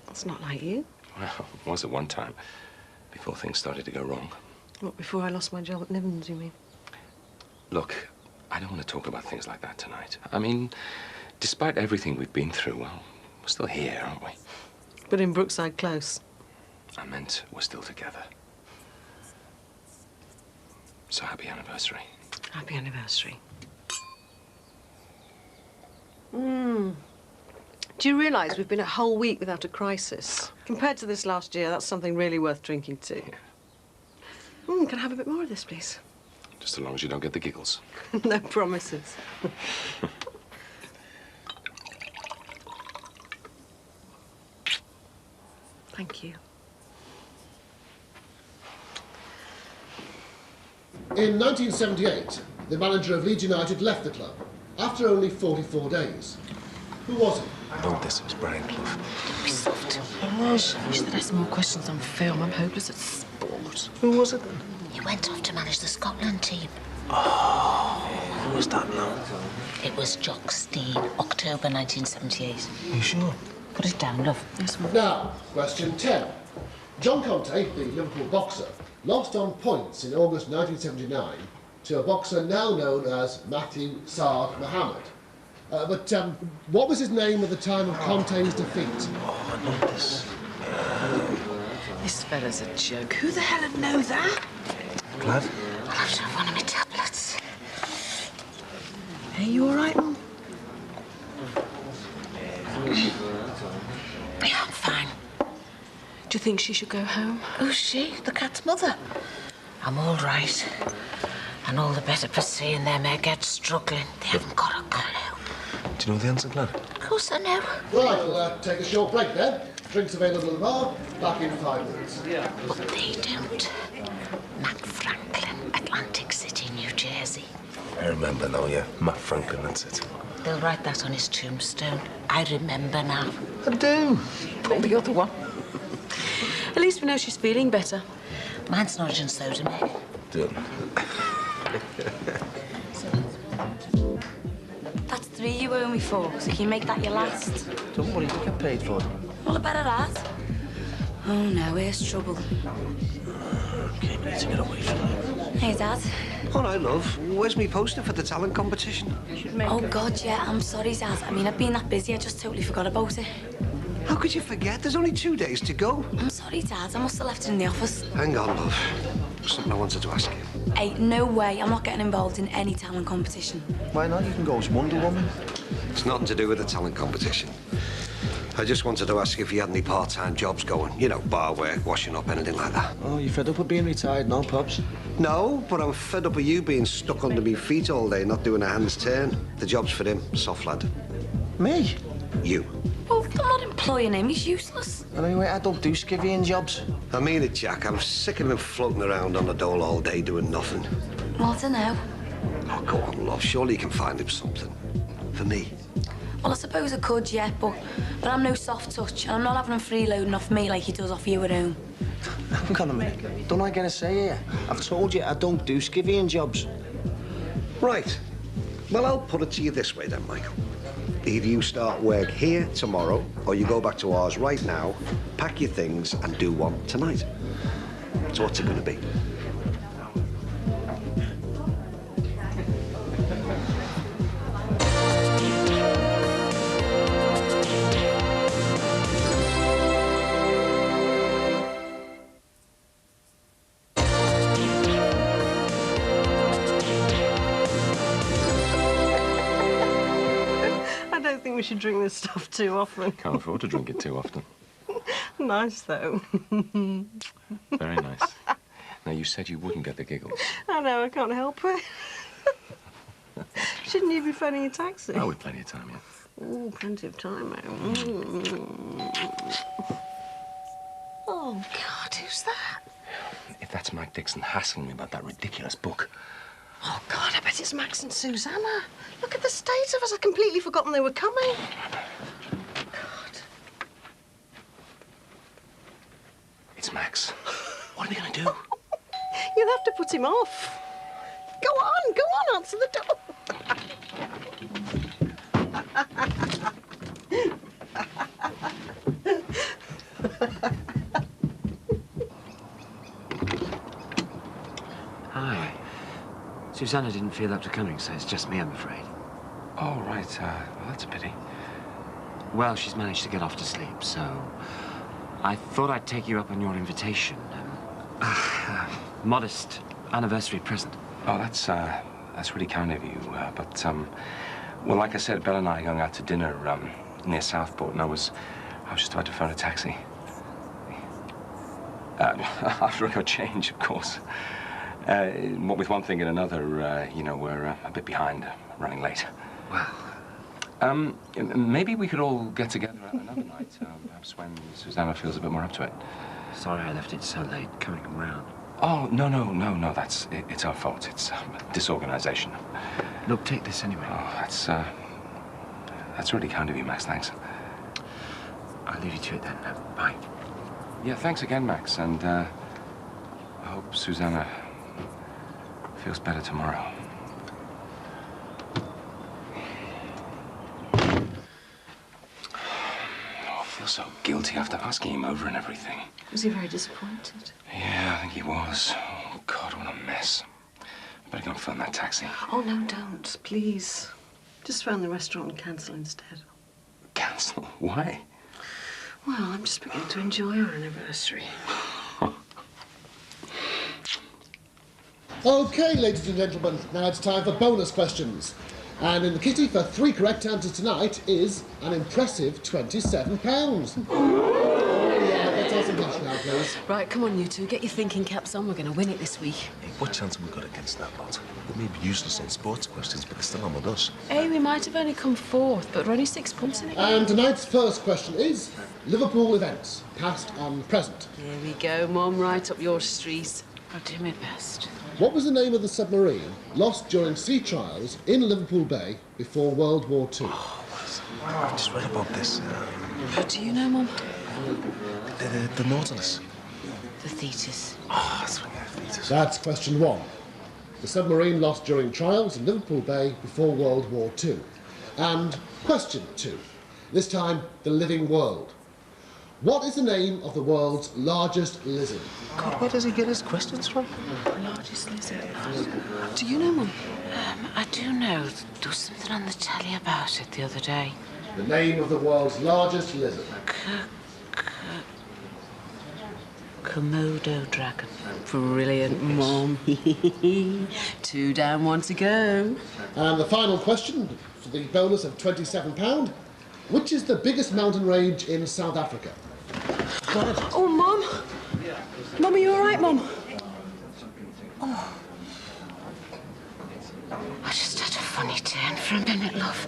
That's not like you. Well, it was at one time, before things started to go wrong. What, before I lost my job at Niven's, you mean? Look, I don't want to talk about things like that tonight. I mean, despite everything we've been through, well, we're still here, aren't we? But in Brookside Close. I meant we're still together. So happy anniversary. Happy anniversary. Do you realise we've been a whole week without a crisis? Compared to this last year, that's something really worth drinking to. Yeah. Can I have a bit more of this, please? Just as long as you don't get the giggles. No promises. Thank you. In 1978, the manager of Leeds United left the club after only 44 days. Who was it? Oh, this was Brian Clough. Don't be soft. I wish that I had some more questions on film. I'm hopeless at sport. Who was it then? He went off to manage the Scotland team. Oh, who was that now? It was Jock Stein, October 1978. Are you sure? Put it down, love. Yes, Mum. Now, question 10. John Conte, the Liverpool boxer, lost on points in August 1979 to a boxer now known as Matthew Saad Mohammed. But what was his name at the time of Conte's defeat? Oh, I know this. This fella's a joke. Who the hell would know that? Glad? I'll have to have one of my tablets. Are you all right? Yeah, I'm fine. Do you think she should go home? Who's she? The cat's mother? I'm all right. And all the better for seeing them eggheads struggling. They haven't got a clue. Do you know the answer, Glad? Of course I know. Right, we'll take a short break then. Drinks available at the bar. Back in 5 minutes. But they don't. Matt Franklin, Atlantic City, New Jersey. I remember now, yeah. Matt Franklin, that's it. They'll write that on his tombstone. I remember now. I do. Pull the other one. At least we know she's feeling better. Mine's not and so to me. Done. That's 3 you owe me for, so can you make that your last? Don't worry, you get paid for them. Well, I better that. Oh no, here's trouble. Keep me to get away from you. Hey, Dad. All right, love. Where's me poster for the talent competition? Oh, God, yeah, I'm sorry, Dad. I mean, I've been that busy, I just totally forgot about it. How could you forget? There's only 2 days to go. I'm sorry, Dad. I must have left it in the office. Hang on, love. Something I wanted to ask you. Hey, no way. I'm not getting involved in any talent competition. Why not? You can go as Wonder Woman. It's nothing to do with the talent competition. I just wanted to ask if you had any part-time jobs going. You know, bar work, washing up, anything like that. Oh, you fed up with being retired now, Pops? No, but I'm fed up with you being stuck under me feet all day, not doing a hand's turn. The job's for him, soft lad. Me? You. Well, I'm not employing him. He's useless. And anyway, I don't do skivvying jobs. I mean it, Jack. I'm sick of him floating around on the dole all day doing nothing. Well, I don't know. Oh, go on, love. Surely you can find him something. For me. Well, I suppose I could, yeah, but I'm no soft touch, and I'm not having him freeloading off me like he does off you at home. Hang on a minute. Don't I get a say here? I've told you I don't do skivvying jobs. Right. Well, I'll put it to you this way then, Michael. Either you start work here tomorrow, or you go back to ours right now, pack your things, and do one tonight. So what's it going to be? I don't think we should drink this stuff too often. Can't afford to drink it too often. Nice, though. Very nice. Now, you said you wouldn't get the giggles. I know, I can't help it. Shouldn't you be phoning a taxi? Oh, with plenty of time, yeah. Oh, plenty of time, Oh, God, who's that? If that's Mike Dixon hassling me about that ridiculous book. Oh, God, I bet it's Max and Susanna. Look at the state of us. I'd completely forgotten they were coming. God. It's Max. What are we going to do? You'll have to put him off. Go on, answer the door. Hi. Susanna didn't feel up to coming, so it's just me, I'm afraid. Oh, right. Well, that's a pity. Well, she's managed to get off to sleep, so I thought I'd take you up on your invitation. Modest anniversary present. Oh, that's really kind of you. Well, like I said, Belle and I are going out to dinner near Southport, and I was just about to phone a taxi. After I got change, of course. With one thing and another, you know, we're a bit behind, running late. Well, maybe we could all get together another night, perhaps when Susanna feels a bit more up to it. Sorry I left it so late, coming around. Oh, no, it's our fault. It's disorganization. Look, take this anyway. Oh, that's really kind of you, Max, thanks. I'll leave you to it then. Bye. Yeah, thanks again, Max, and I hope Susanna feels better tomorrow. I feel so guilty after asking him over and everything. Was he very disappointed? Yeah, I think he was. Oh, God, what a mess. I better go and phone that taxi. Oh, no, don't, please. Just phone the restaurant and cancel instead. Cancel? Why? Well, I'm just beginning to enjoy our anniversary. OK, ladies and gentlemen, now it's time for bonus questions. And in the kitty for 3 correct answers tonight is an impressive £27. Oh, yeah, let's have some cash now, please. Right, come on, you two. Get your thinking caps on. We're going to win it this week. Hey, what chance have we got against that lot? They may be useless on sports questions, but they're still on with us. Hey, we might have only come fourth, but we're only 6 points in it. And tonight's first question is Liverpool events, past and present. Here we go, Mum. Right up your street. I'll do my best. What was the name of the submarine lost during sea trials in Liverpool Bay before World War II? I've just read about this. What do you know, Mum? The Nautilus. The Thetis. Oh, that's what Thetis. That's question 1. The submarine lost during trials in Liverpool Bay before World War II. And question 2. This time, the living world. What is the name of the world's largest lizard? God, where does he get his questions from? Largest lizard. Do you know, Mum? I do know. There was something on the telly about it the other day. The name of the world's largest lizard. Komodo dragon. Brilliant, Mum. 2 down, 1 to go. And the final question for the bonus of £27. Which is the biggest mountain range in South Africa? Oh, Mum. Mum, are you all right, Mum? Oh. I just had a funny turn for a minute, love.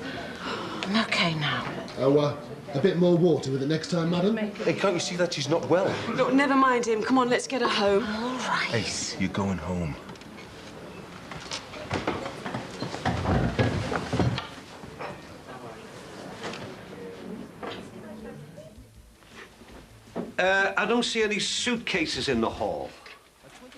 I'm OK now. Oh, a bit more water with it next time, madam? Hey, can't you see that she's not well? Look, never mind him. Come on, let's get her home. All right. Hey, you're going home. I don't see any suitcases in the hall.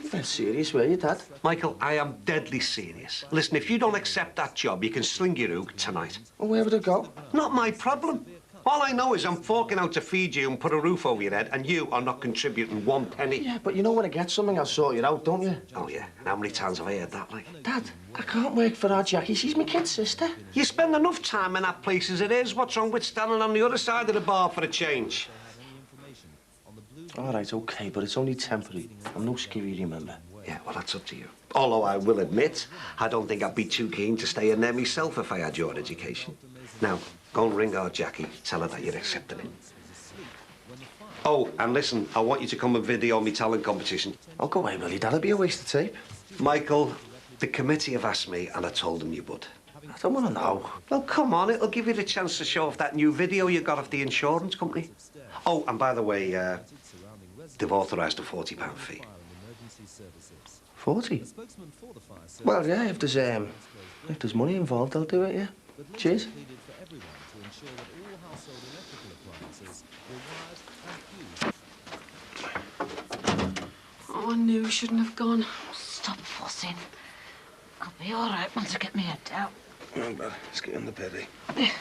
You're dead serious, were you, Dad? Michael, I am deadly serious. Listen, if you don't accept that job, you can sling your hook tonight. Well, where would it go? Not my problem. All I know is I'm forking out to feed you and put a roof over your head, and you are not contributing 1 penny. Yeah, but you know when I get something, I'll sort it out, don't you? Oh, yeah. And how many times have I heard that, like? Dad, I can't work for our Jackie. She's my kid's sister. You spend enough time in that place as it is. What's wrong with standing on the other side of the bar for a change? All right, OK, but it's only temporary. I'm no skivvy, remember? Yeah, well, that's up to you. Although I will admit, I don't think I'd be too keen to stay in there myself if I had your education. Now, go and ring our Jackie. Tell her that you're accepting it. Oh, and listen, I want you to come and video me talent competition. I'll go away, Willie. That'll be a waste of tape. Michael, the committee have asked me, and I told them you would. I don't want to know. Well, come on, it'll give you the chance to show off that new video you got off the insurance company. Oh, and by the way, they've authorised a £40 fee. 40? Well, yeah, if there's money involved, I'll do it, yeah. Cheers. Oh, I knew we shouldn't have gone. Stop fussing. I'll be all right once I get my head down. Come on, Dad. Let's get in the bed, eh? Yeah.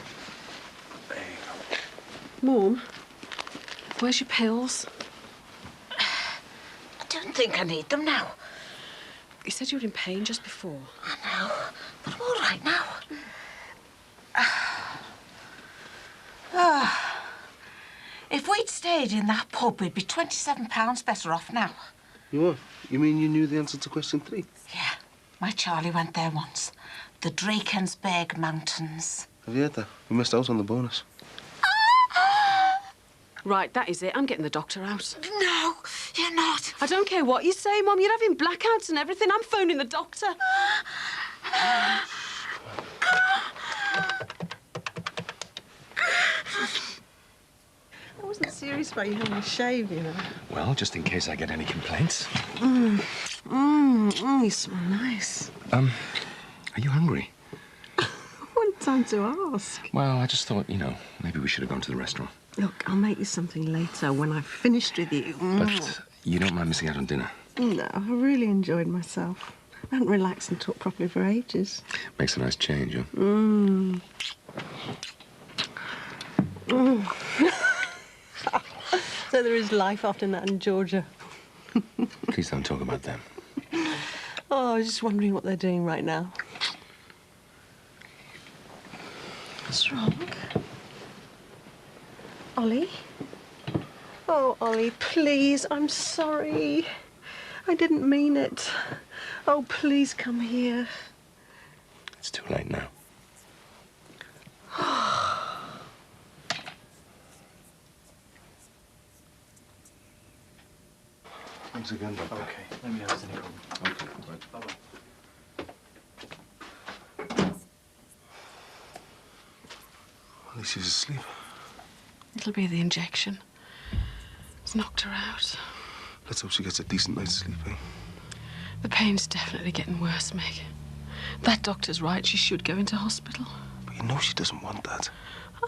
There you Mum, where's your pills? I don't think I need them now. You said you were in pain just before. I know, but I'm all right now. If we'd stayed in that pub, we'd be £27 better off now. You what? You mean you knew the answer to question 3? Yeah, my Charlie went there once. The Drakensberg Mountains. Have you heard that? We missed out on the bonus. Right, that is it. I'm getting the doctor out. No, you're not. I don't care what you say, Mum. You're having blackouts and everything. I'm phoning the doctor. I wasn't serious about you having a shave, you know. Well, just in case I get any complaints. You smell nice. Are you hungry? What time to ask? Well, I just thought, maybe we should have gone to the restaurant. Look, I'll make you something later when I've finished with you. But you don't mind missing out on dinner? No, I really enjoyed myself. I haven't relaxed and talked properly for ages. Makes a nice change, huh? So there is life after Nat and Georgia. Please don't talk about them. Oh, I was just wondering what they're doing right now. What's wrong? Ollie? Oh, Ollie, please, I'm sorry. I didn't mean it. Oh, please come here. It's too late now. Thanks again, Doctor. Okay, let me know if there's any problem. Okay, right. Bye-bye. At least she's asleep. It'll be the injection. It's knocked her out. Let's hope she gets a decent night's sleep, eh? The pain's definitely getting worse, Meg. That doctor's right. She should go into hospital. But you know she doesn't want that.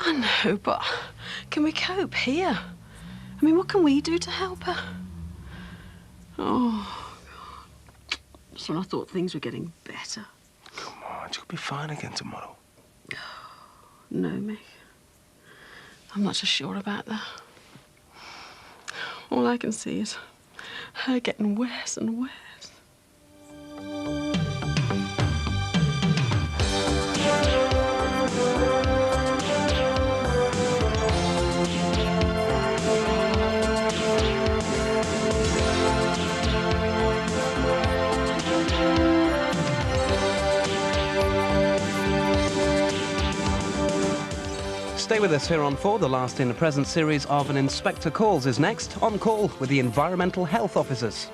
I know, but can we cope here? I mean, what can we do to help her? Oh, God. Just when I thought things were getting better. Come on, she'll be fine again tomorrow. No, Meg. I'm not so sure about that. All I can see is her getting worse and worse. Stay with us here on 4. The last in the present series of An Inspector Calls is next, on call with the environmental health officers.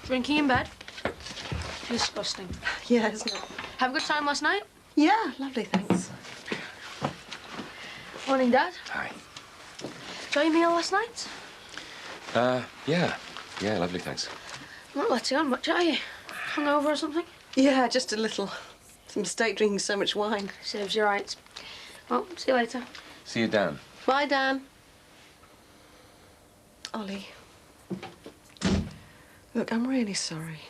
Drinking in bed? Disgusting. Yeah, isn't it? Have a good time last night? Yeah, lovely, thanks. Morning, Dad. Hi. Enjoy your meal last night? Yeah. Yeah, lovely, thanks. Not letting on much, are you? Hungover or something? Yeah, just a little. It's a mistake drinking so much wine. Serves you right. Well, see you later. See you, Dan. Bye, Dan. Ollie. Look, I'm really sorry.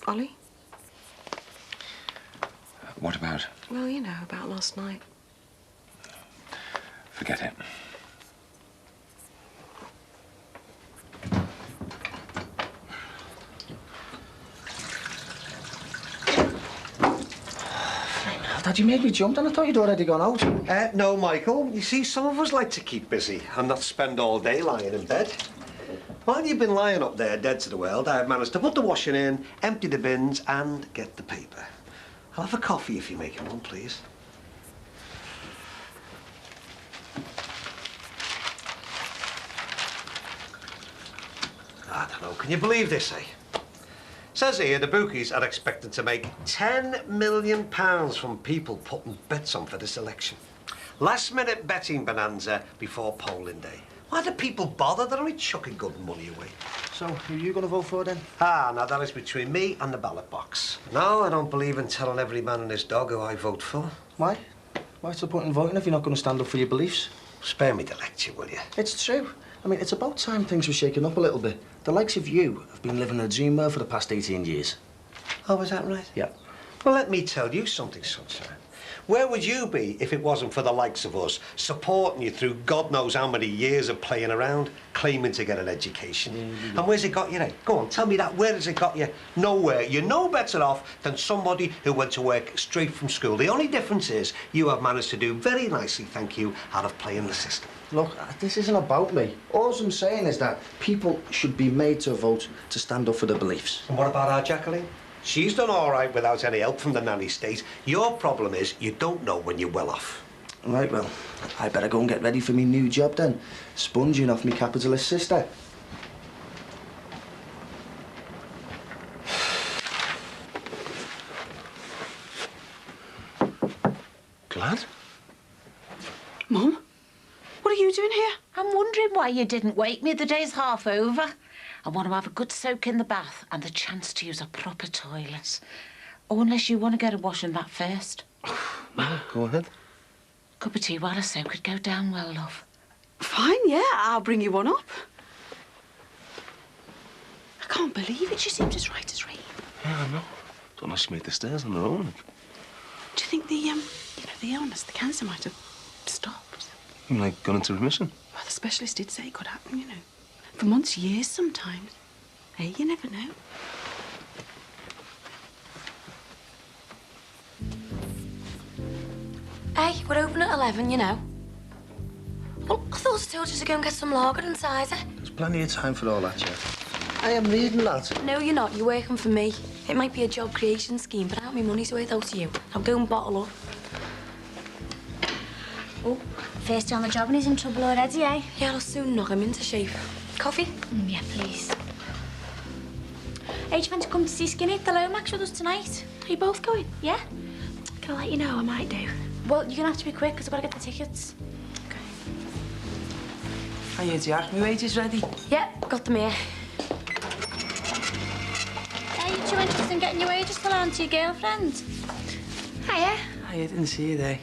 Ollie? What about? Well, you know, about last night. Forget it. Dad, you made me jump, and I thought you'd already gone out. No, Michael. You see, some of us like to keep busy and not spend all day lying in bed. While you've been lying up there dead to the world, I've managed to put the washing in, empty the bins, and get the paper. I'll have a coffee if you're making one, please. I don't know. Can you believe this, eh? Says here the bookies are expecting to make £10 million from people putting bets on for this election. Last-minute betting bonanza before polling day. Why do people bother? They're only chucking good money away. So, who are you going to vote for, then? Ah, now that is between me and the ballot box. No, I don't believe in telling every man and his dog who I vote for. Why? What's the point in voting if you're not going to stand up for your beliefs? Spare me the lecture, will you? It's true. I mean, it's about time things were shaken up a little bit. The likes of you have been living a dream world for the past 18 years. Oh, is that right? Yeah. Well, let me tell you something, sunshine. Where would you be if it wasn't for the likes of us supporting you through God knows how many years of playing around, claiming to get an education? And where's it got you now? Go on, tell me that. Where has it got you? Nowhere. You're no better off than somebody who went to work straight from school. The only difference is you have managed to do very nicely, thank you, out of playing the system. Look, this isn't about me. All I'm saying is that people should be made to vote to stand up for their beliefs. And what about our Jacqueline? She's done all right without any help from the nanny state. Your problem is you don't know when you're well off. Right, well, I better go and get ready for me new job then. Sponging off me capitalist sister. Glad? Mum, what are you doing here? I'm wondering why you didn't wake me. The day's half over. I want to have a good soak in the bath and the chance to use a proper toilet. Oh, unless you want to get a wash in that first. No, go ahead. Cup of tea while a soak could go down well, love. Fine, yeah, I'll bring you one up. I can't believe it. She seems as right as rain. Yeah, I know. Don't know she made the stairs on her own. Do you think the illness, the cancer might have stopped? You mean, like, gone into remission? Well, the specialist did say it could happen, For months, years sometimes. Hey, you never know. Hey, we're open at 11, Well, I thought I told you to go and get some lager and cider. There's plenty of time for all that, Chef. I am reading that. No, you're not. You're working for me. It might be a job creation scheme, but how my money's worth out to you? I'll go and bottle up. Oh, first day on the job and he's in trouble already, eh? Yeah, I'll soon knock him into shape. Coffee? Yeah, please. Hey, do you want to come to see Skinny at the Lomax with us tonight? Are you both going? Yeah. Can I let you know? I might do. Well, you're gonna have to be quick because I've got to get the tickets. Hiya, Jack. My wages ready? Yep, got them here. Hey, do you interested in getting your wages still on to your girlfriend? Hiya. Hiya, didn't see you there.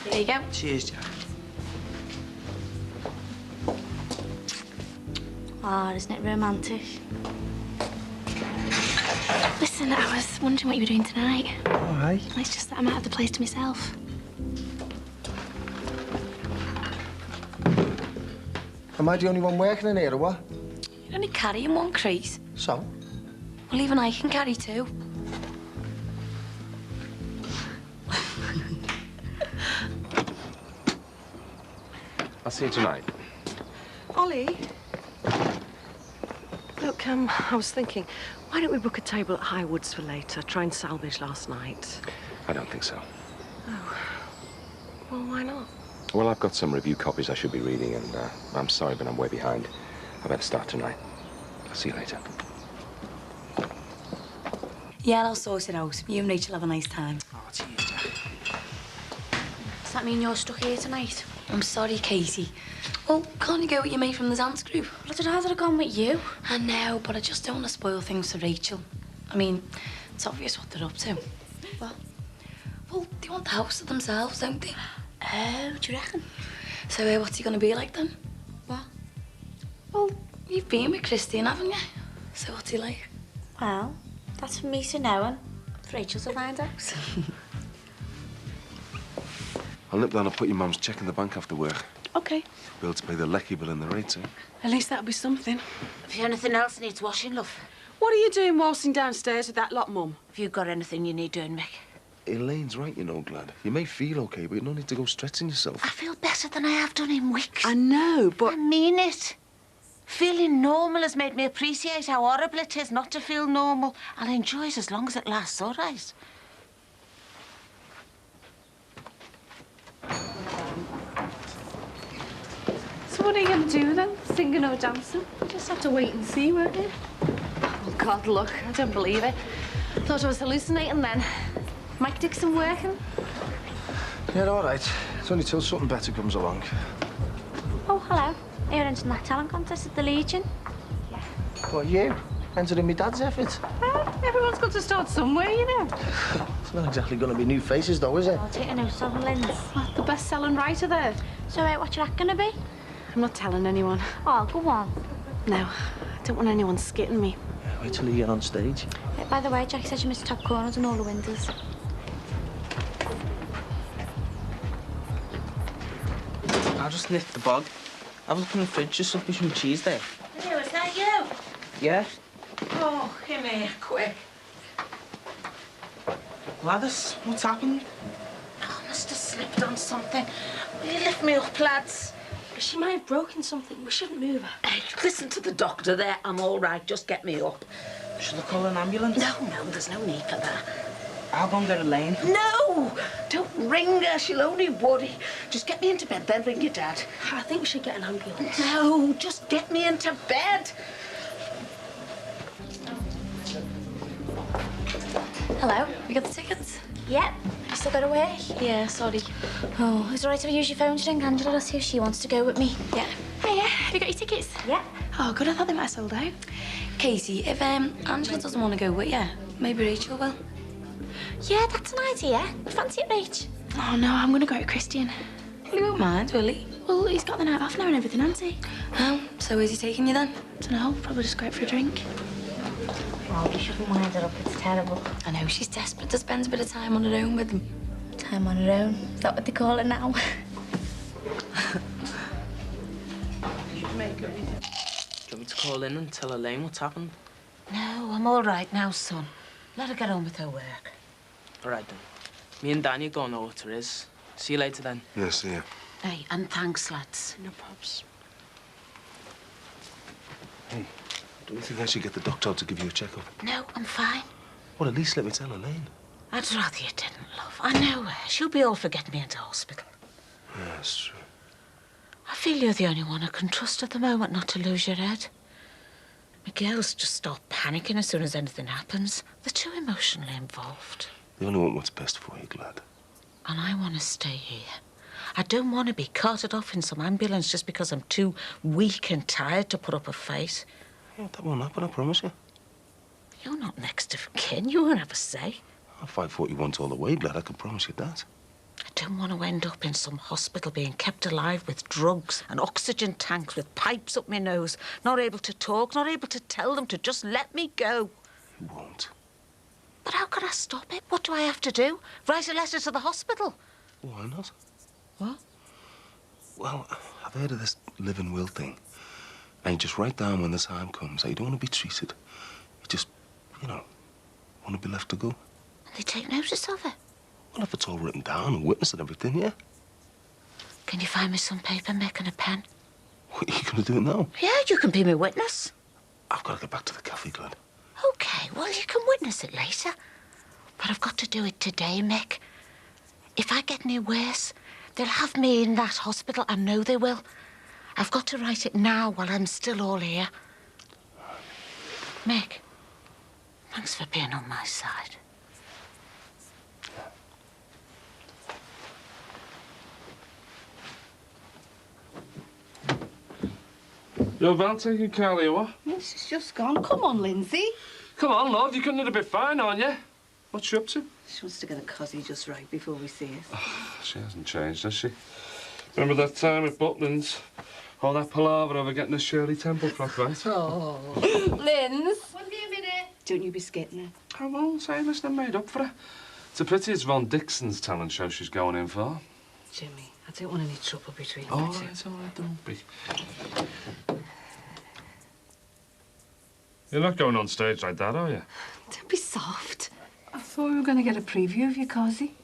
There you go. Cheers, Jack. Oh, isn't it romantic? Listen, I was wondering what you were doing tonight. Oh, hi. It's just that I'm out of the place to myself. Am I the only one working in here, or what? You're only carrying one crate. So? Well, even I can carry two. I'll see you tonight. Ollie? Look, I was thinking, why don't we book a table at Highwoods for later? Try and salvage last night. I don't think so. Oh. Well, why not? Well, I've got some review copies I should be reading, and I'm sorry, but I'm way behind. I better start tonight. I'll see you later. Yeah, I'll sort it out. You and Rachel have a nice time. Oh, cheers, Jack. Does that mean you're stuck here tonight? I'm sorry, Katie. Well, can't you go with your mate from the dance group? Well, I'd rather have gone with you. I know, but I just don't want to spoil things for Rachel. I mean, it's obvious what they're up to. What? Well, they want the house to themselves, don't they? Oh, do you reckon? So, what's he going to be like then? What? Well, you've been with Christine, haven't you? So what's he like? Well, that's for me to know and for Rachel to find out. I'll nip down and put your mum's cheque in the bank after work. OK. Be able to pay the lecky bill and the rates, eh? At least that'll be something. Have you anything else needs washing, love? What are you doing waltzing downstairs with that lot, Mum? Have you got anything you need doing, Mick? Elaine's right, Glad. You may feel OK, but you don't need to go stretching yourself. I feel better than I have done in weeks. I know, but... I mean it. Feeling normal has made me appreciate how horrible it is not to feel normal. I'll enjoy it as long as it lasts, all right? So what are you going to do then? Singing or dancing? You just have to wait and see, won't you? Oh, God, look, I don't believe it. Thought I was hallucinating then. Mike Dixon working? Yeah, all right. It's only till something better comes along. Oh, hello. You're entering that talent contest at the Legion. What, you? Entering my dad's effort? Everyone's got to start somewhere, you know. It's not exactly going to be new faces, though, is it? I'll take a note on Lynn's. What, the best-selling writer there? So, what's your act going to be? I'm not telling anyone. Oh, go on. No, I don't want anyone skitting me. Yeah, wait till you get on stage. By the way, Jackie said you missed top corners and all the windows. I just nipped the bog. I was looking in the fridge, just looking some cheese there. Hello, is that you? Yeah? Oh, come here, quick. Gladys, what's happened? Oh, I must have slipped on something. Will you lift me up, lads? She might have broken something. We shouldn't move her. Hey, listen to the doctor there. I'm all right. Just get me up. Should I call an ambulance? No, there's no need for that. I'll go and get Elaine. No! Don't ring her. She'll only worry. Just get me into bed, then ring your dad. I think we should get an ambulance. No, just get me into bed. Hello, you got the tickets? Yep. Nice still got to work? Yeah, sorry. Oh, is it all right if I use your phone to ring Angela to see if she wants to go with me? Yeah. Hiya, have you got your tickets? Yeah. Oh, good, I thought they might have sold out. Katie, if Angela doesn't want to go with you, maybe Rachel will. Yeah, that's an idea. Fancy it, Rach? Oh, no, I'm going to go with Christian. Well, he won't mind, will he? Well, he's got the night off now and everything, hasn't he? Oh, so is he taking you then? Dunno, probably just go out for a drink. Oh, you shouldn't wind her up, it's terrible. I know, she's desperate to spend a bit of time on her own with him. Time on her own. Is that what they call it now? Do you want me to call in and tell Elaine what's happened? No, I'm all right now, son. Let her get on with her work. All right, then. Me and Danny are going over to Riz. See you later, then. Yeah, see ya. Hey, and thanks, lads. No probs. Hey, don't you think I should get the doctor to give you a checkup? No, I'm fine. Well, at least let me tell Elaine. I'd rather you didn't, love. I know her. She'll be all for getting me into hospital. Yeah, that's true. I feel you're the only one I can trust at the moment not to lose your head. My girls just start panicking as soon as anything happens. They're too emotionally involved. They only want what's best for you, Glad. And I want to stay here. I don't want to be carted off in some ambulance just because I'm too weak and tired to put up a fight. Yeah, that won't happen, I promise you. You're not next of kin. You won't have a say. I'll fight for what you want all the way, Glad. I can promise you that. I don't want to end up in some hospital being kept alive with drugs and oxygen tanks with pipes up my nose, not able to talk, not able to tell them to just let me go. You won't. But how can I stop it? What do I have to do? Write a letter to the hospital? Why not? What? Well, I've heard of this living will thing. And you just write down when the time comes how you don't want to be treated. You just, you know, want to be left to go. And they take notice of it? Well, if it's all written down and witnessed and everything, yeah. Can you find me some paper, Mick, and a pen? What, are you going to do it now? Yeah, you can be my witness. I've got to get back to the cafe, Glad. OK, well, you can witness it later. But I've got to do it today, Mick. If I get any worse, they'll have me in that hospital. I know they will. I've got to write it now while I'm still all here. Mick, thanks for being on my side. Yo, Val taking Carly or what? Yes, she's just gone. Come on, Lindsay. Come on, love, you're cutting it a bit fine, aren't you? What's she up to? She wants to get a cosy just right before we see us. She hasn't changed, has she? Remember that time at Butlins? All that palaver over getting a Shirley Temple frock right? Oh. Linz. Won't be a minute. Don't you be skating her. I won't say, listen, I made up for her. It's the prettiest Von Dixon's talent show she's going in for. Jimmy, I don't want any trouble between All you two. right, don't be. You're not going on stage like that, are you? Don't be soft. I thought we were going to get a preview of your cosy.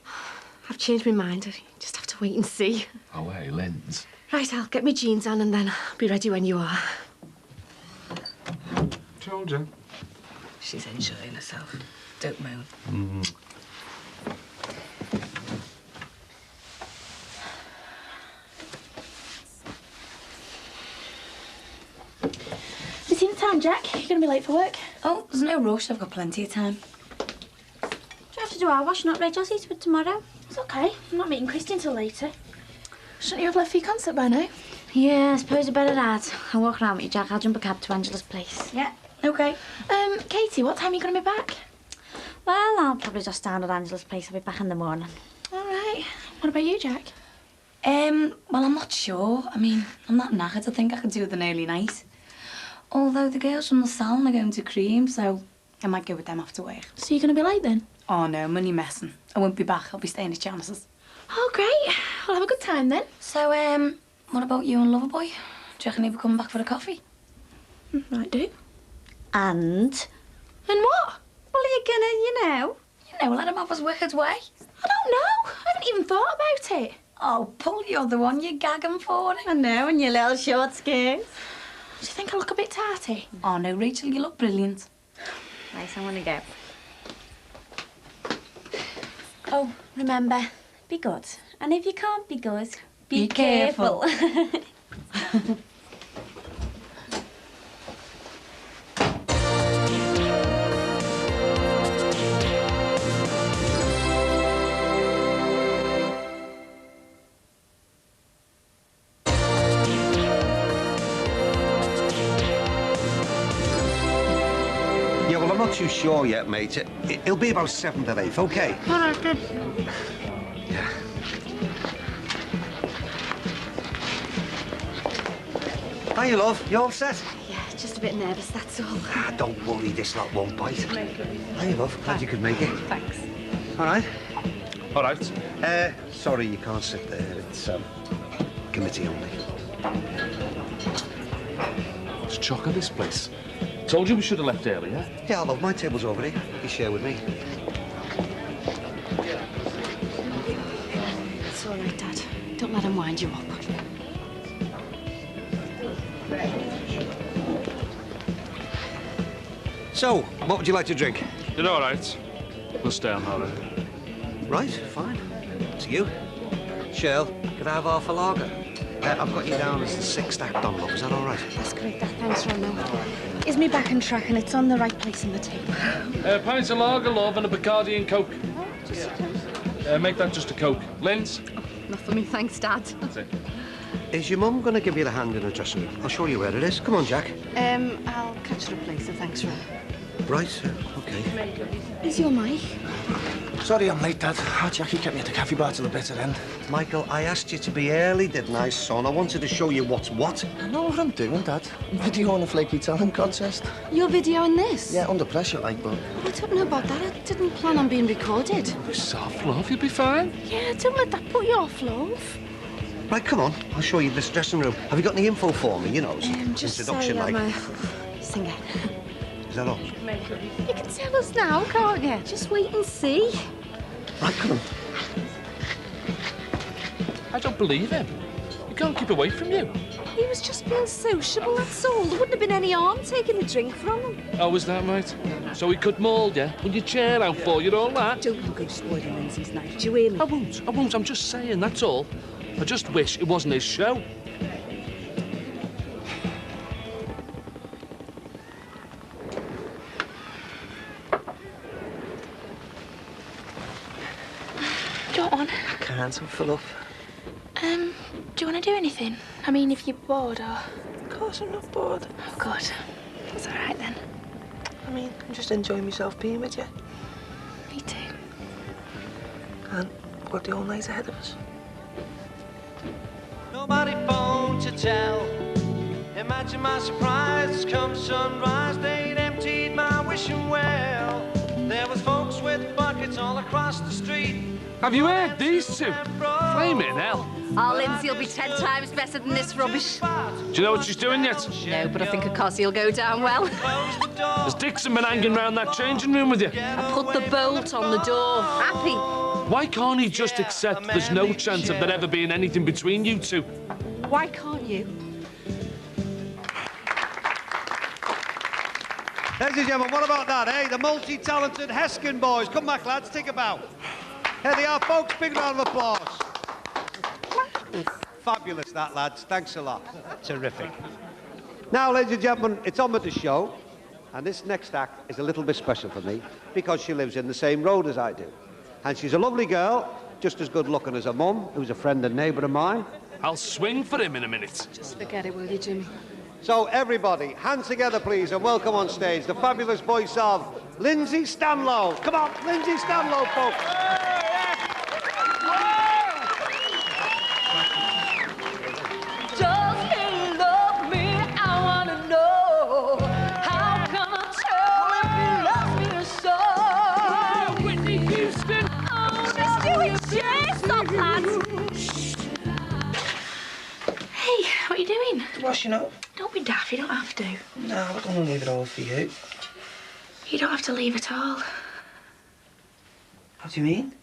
I've changed my mind. I just have to wait and see. Oh, hey, Linz. Right, I'll get my jeans on and then I'll be ready when you are. Told you. She's enjoying herself. Don't moan. Mm. You seen the time, Jack? You're going to be late for work. Oh, there's no rush. I've got plenty of time. Do you have to do our wash, not Rach? I'll see to it tomorrow. It's OK. I'm not meeting Christian till later. Shouldn't you have left for your concert by now? Yeah, I suppose I better add. I'll walk around with you, Jack. I'll jump a cab to Angela's place. Yeah, OK. Katie, what time are you going to be back? Well, I'll probably just stand at Angela's place. I'll be back in the morning. All right. What about you, Jack? Well, I'm not sure. I mean, I'm not knackered. I think I could do with an early night. Although the girls from the salon are going to Cream, so I might go with them after work. So you're going to be late then? Oh, no, money messing. I won't be back. I'll be staying at Janice's. Oh, great. We'll have a good time then. So, what about you and Loverboy? Do you reckon he'll be coming back for a coffee? Might do. And what? Well, are you gonna, let him have his wicked way. I don't know. I haven't even thought about it. Oh, pull the other one. You're gagging for it. I know, and your little short skirt. Do you think I look a bit tarty? Oh, no, Rachel, you look brilliant. Right, I want to go. Oh, remember, be good. And if you can't be good, be careful. too sure yet, mate. It'll be about 7th of 8th, OK? All right, then. Yeah. Hiya, love. You all set? Yeah, just a bit nervous, that's all. Ah, don't worry, this lot won't bite. Hiya, love. Glad you could make it. Thanks. All right. All right. Sorry, you can't sit there. It's, committee only. It's chocker, this place. Told you we should have left earlier. Yeah, love, my table's over here. You share with me. It's all right, Dad. Don't let him wind you up. So, what would you like to drink? You're all right. We'll stay on holiday. Right, fine. To you. Shell, could I have half a lager? I've got you down as the 6th act on, love. Is that all right? That's great, Dad. Thanks, Rono. Is me back on track and it's on the right place in the table. Pints of lager, love, and a Bacardi and Coke. Make that just a Coke. Linz? Not for me, thanks, Dad. That's it. Is your mum going to give you the hand in the dressing room? I'll show you where it is. Come on, Jack. I'll catch her up later, thanks, Ron. Right, OK. Is your mic? Sorry I'm late, Dad. Oh, Jackie kept me at the cafe bar till the bitter end. Michael, I asked you to be early, didn't I, son? I wanted to show you what's what. I know what I'm doing, Dad. I'm videoing a flaky talent contest. You're videoing this? Yeah, under pressure, like, but... I don't know about that. I didn't plan on being recorded. Be soft, love. You'll be fine. Yeah, don't let that put you off, love. Right, come on. I'll show you this dressing room. Have you got any info for me? You know, Just introduction, say I'm like. a singer. Is that all? You can tell us now, can't you? Just wait and see. Right, come on. I don't believe him. He can't keep away from you. He was just being sociable, that's all. There wouldn't have been any harm taking a drink from him. Oh, is that right? So he could mould you? Put your chair out for you, all that? Don't go spoiling Lindsay's night, do you hear me? I won't. I'm just saying, that's all. I just wish it wasn't his show. Go on. I can't, I'm full up. Do you want to do anything? I mean, if you're bored or... Of course I'm not bored. Oh, good. That's all right, then. I mean, I'm just enjoying myself being with you. Me too. And we've got the whole night ahead of us. Nobody phoned to tell. Imagine my surprise come sunrise. They'd emptied my wishing well. There was folks with buckets all across the street. Have you heard these two? Flaming hell. Oh, Lindsay will be 10 times better than this rubbish. Do you know what she's doing yet? No, but I think a Cossie will go down well. Has Dixon been hanging around that changing room with you? I put the bolt on the door. Happy. Why can't he just accept there's no chance of there ever being anything between you two? Why can't you? Ladies and gentlemen, what about that, eh? The multi-talented Heskin boys. Come back, lads, think about. Here they are, folks. Big round of applause. Fabulous, that, lads. Thanks a lot. Terrific. Now, ladies and gentlemen, it's on with the show. And this next act is a little bit special for me because she lives in the same road as I do. And she's a lovely girl, just as good looking as her mum, who's a friend and neighbour of mine. I'll swing for him in a minute. Just forget it, will you, Jimmy? So, everybody, hands together, please, and welcome on stage the fabulous voice of Lindsay Stanlow. Come on, Lindsay Stanlow, folks. Does he love me? I want to know. How can I tell if he loves me so? Whitney Houston. Oh, just do it, Jay. Stop that. Hey, what are you doing? Washing up. Don't be daft, you don't have to. No, I don't want to leave it all for you. You don't have to leave at all. What do you mean?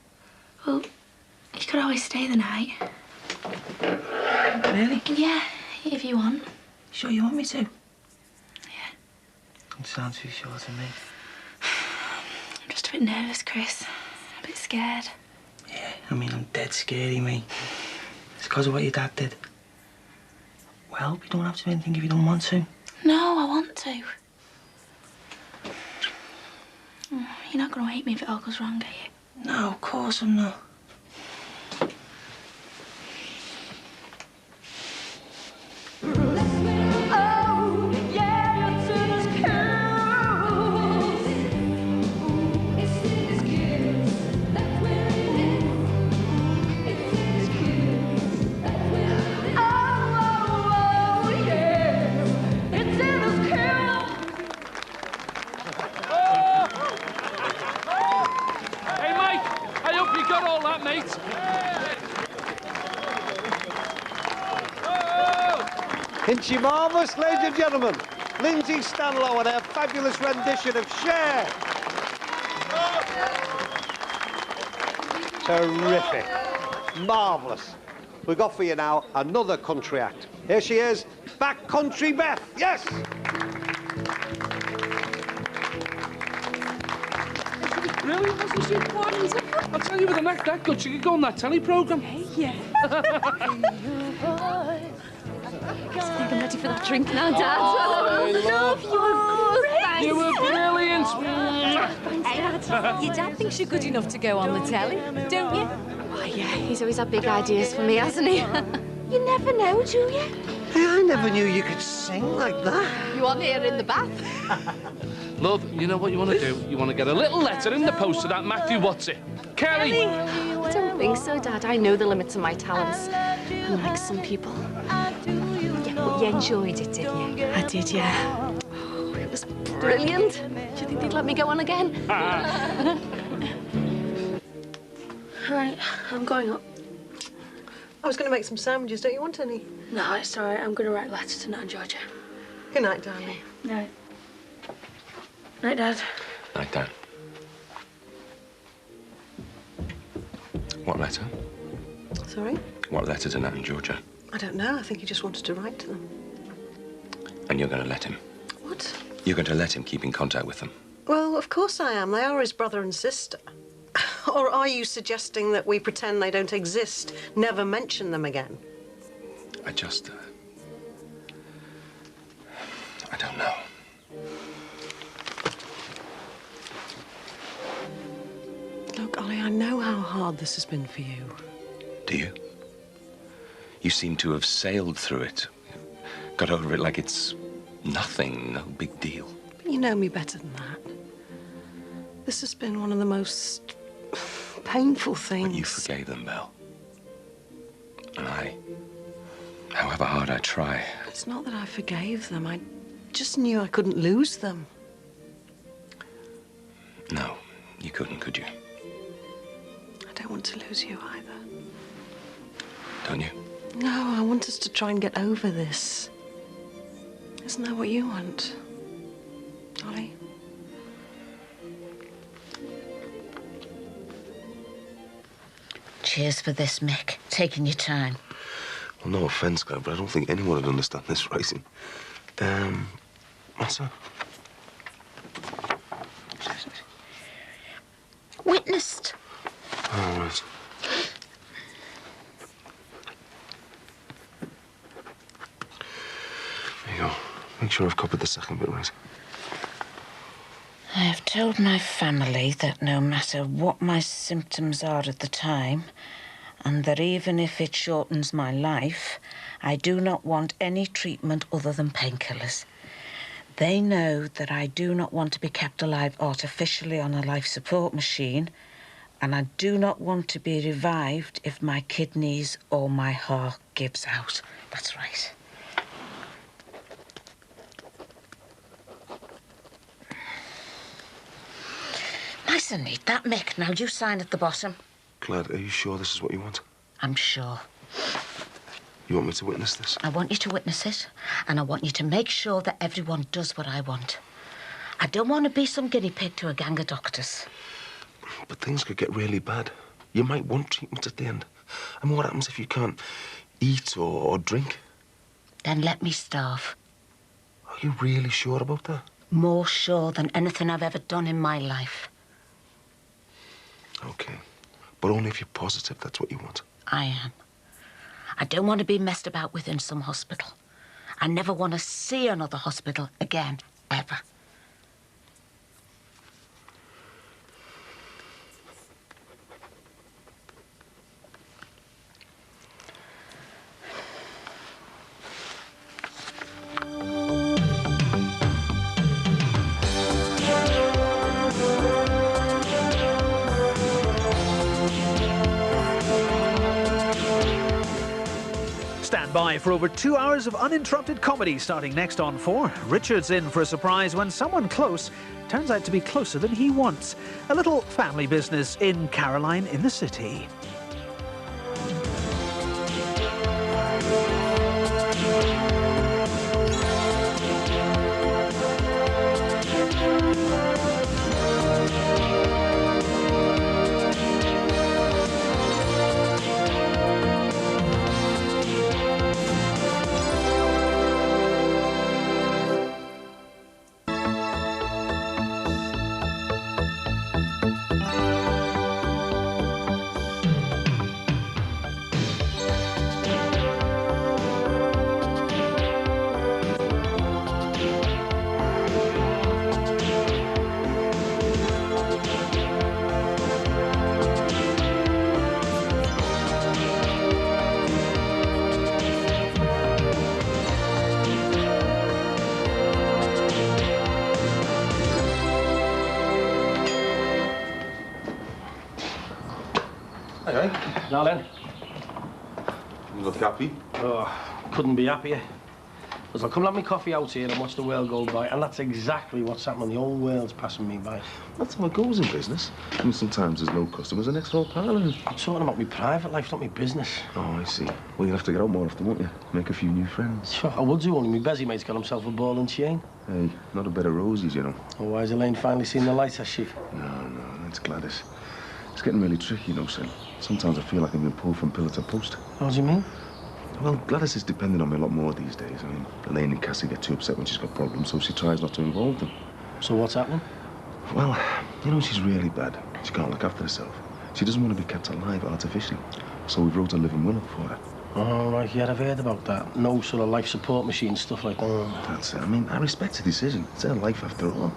Well, you could always stay the night. Really? Yeah, if you want. Sure you want me to? Yeah. You sound too sure to me. I'm just a bit nervous, Chris. A bit scared. Yeah, I mean, I'm dead scary, mate. It's because of what your dad did. Well, you don't have to do anything if you don't want to. No, I want to. You're not going to hate me if it all goes wrong, are you? No, of course I'm not. for all that, mate. Isn't she marvellous, ladies and gentlemen? Lindsay Stanlow and her fabulous rendition of Cher. Terrific. Marvellous. We've got for you now another country act. Here she is, Backcountry Beth. Yes! Brilliant, wasn't she? Wonderful. I'll tell you, with an act that good, she could go on that telly programme. Hey, yeah. I think I'm ready for that drink now, Dad. Oh, I love you. Were great. You were brilliant. Thanks, Dad. Your dad thinks you're good enough to go on the telly, don't you? Oh, yeah, he's always had big ideas for me, hasn't he? You never know, do you? Hey, I never knew you could sing like that. You want here in the bath? Love, you know what you want to do? You want to get a little letter in the post to that Matthew What's-it. Kelly! I don't think so, Dad. I know the limits of my talents. Unlike some people. Yeah, but you enjoyed it, didn't you? I did, yeah. Oh, it was brilliant. Do you think they'd let me go on again? Right, I'm going up. I was going to make some sandwiches. Don't you want any? No, it's all right. I'm going to write letters to Nat and Georgia. Good night, darling. Night. Night, Dad. Night, Dan. What letter? Sorry? What letter to Nat and Georgia? I don't know. I think he just wanted to write to them. And you're going to let him? What? You're going to let him keep in contact with them? Well, of course I am. They are his brother and sister. Or are you suggesting that we pretend they don't exist, never mention them again? I just... I don't know. Look, Ollie, I know how hard this has been for you. Do you? You seem to have sailed through it. Got over it like it's nothing, no big deal. But you know me better than that. This has been one of the most painful things. But you forgave them, Belle. And I, however hard I try... It's not that I forgave them. I just knew I couldn't lose them. No, you couldn't, could you? I don't want to lose you either. Don't you? No, I want us to try and get over this. Isn't that what you want, Ollie? Cheers for this, Mick. Taking your time. Well, no offence, Claire, but I don't think anyone would understand this writing. What's that? Witnessed. Oh, right. There you go. Make sure I've copied the second bit right. I have told my family that no matter what my symptoms are at the time, and that even if it shortens my life, I do not want any treatment other than painkillers. They know that I do not want to be kept alive artificially on a life support machine, and I do not want to be revived if my kidneys or my heart gives out. That's right. Nice and neat, that, Mick. Now you sign at the bottom. Claire, are you sure this is what you want? I'm sure. You want me to witness this? I want you to witness it, and I want you to make sure that everyone does what I want. I don't want to be some guinea pig to a gang of doctors. But things could get really bad. You might want treatment at the end. I mean, what happens if you can't eat or drink? Then let me starve. Are you really sure about that? More sure than anything I've ever done in my life. Okay. But only if you're positive that's what you want. I am. I don't want to be messed about with in some hospital. I never want to see another hospital again, ever. by for over 2 hours of uninterrupted comedy starting next on 4. Richard's in for a surprise when someone close turns out to be closer than he wants. A little family business in Caroline in the City. Hey, Now then. You look happy? Oh, couldn't be happier. Because I'll come and have my coffee out here and watch the world go by, and that's exactly what's happening. The whole world's passing me by. That's how it goes in business. I mean, sometimes there's no customers and next door parlour. I'm talking about my private life, not my business. Oh, I see. Well, you'll have to get out more often, won't you? Make a few new friends. Sure, I would do, only my Bezzy mate's got himself a ball and chain. Hey, not a bed of roses, you know. Oh, why has Elaine finally seen the light, has she? No, that's Gladys. It's getting really tricky, you know, son. Sometimes I feel like I'm being pulled from pillar to post. What do you mean? Well, Gladys is depending on me a lot more these days. I mean, Elaine and Cassie get too upset when she's got problems, so she tries not to involve them. So what's happening? Well, you know, she's really bad. She can't look after herself. She doesn't want to be kept alive artificially. So we wrote a living will up for her. Oh, right, yeah, I've heard about that. No sort of life support machine, stuff like that. That's it. I mean, I respect her decision. It's her life after all.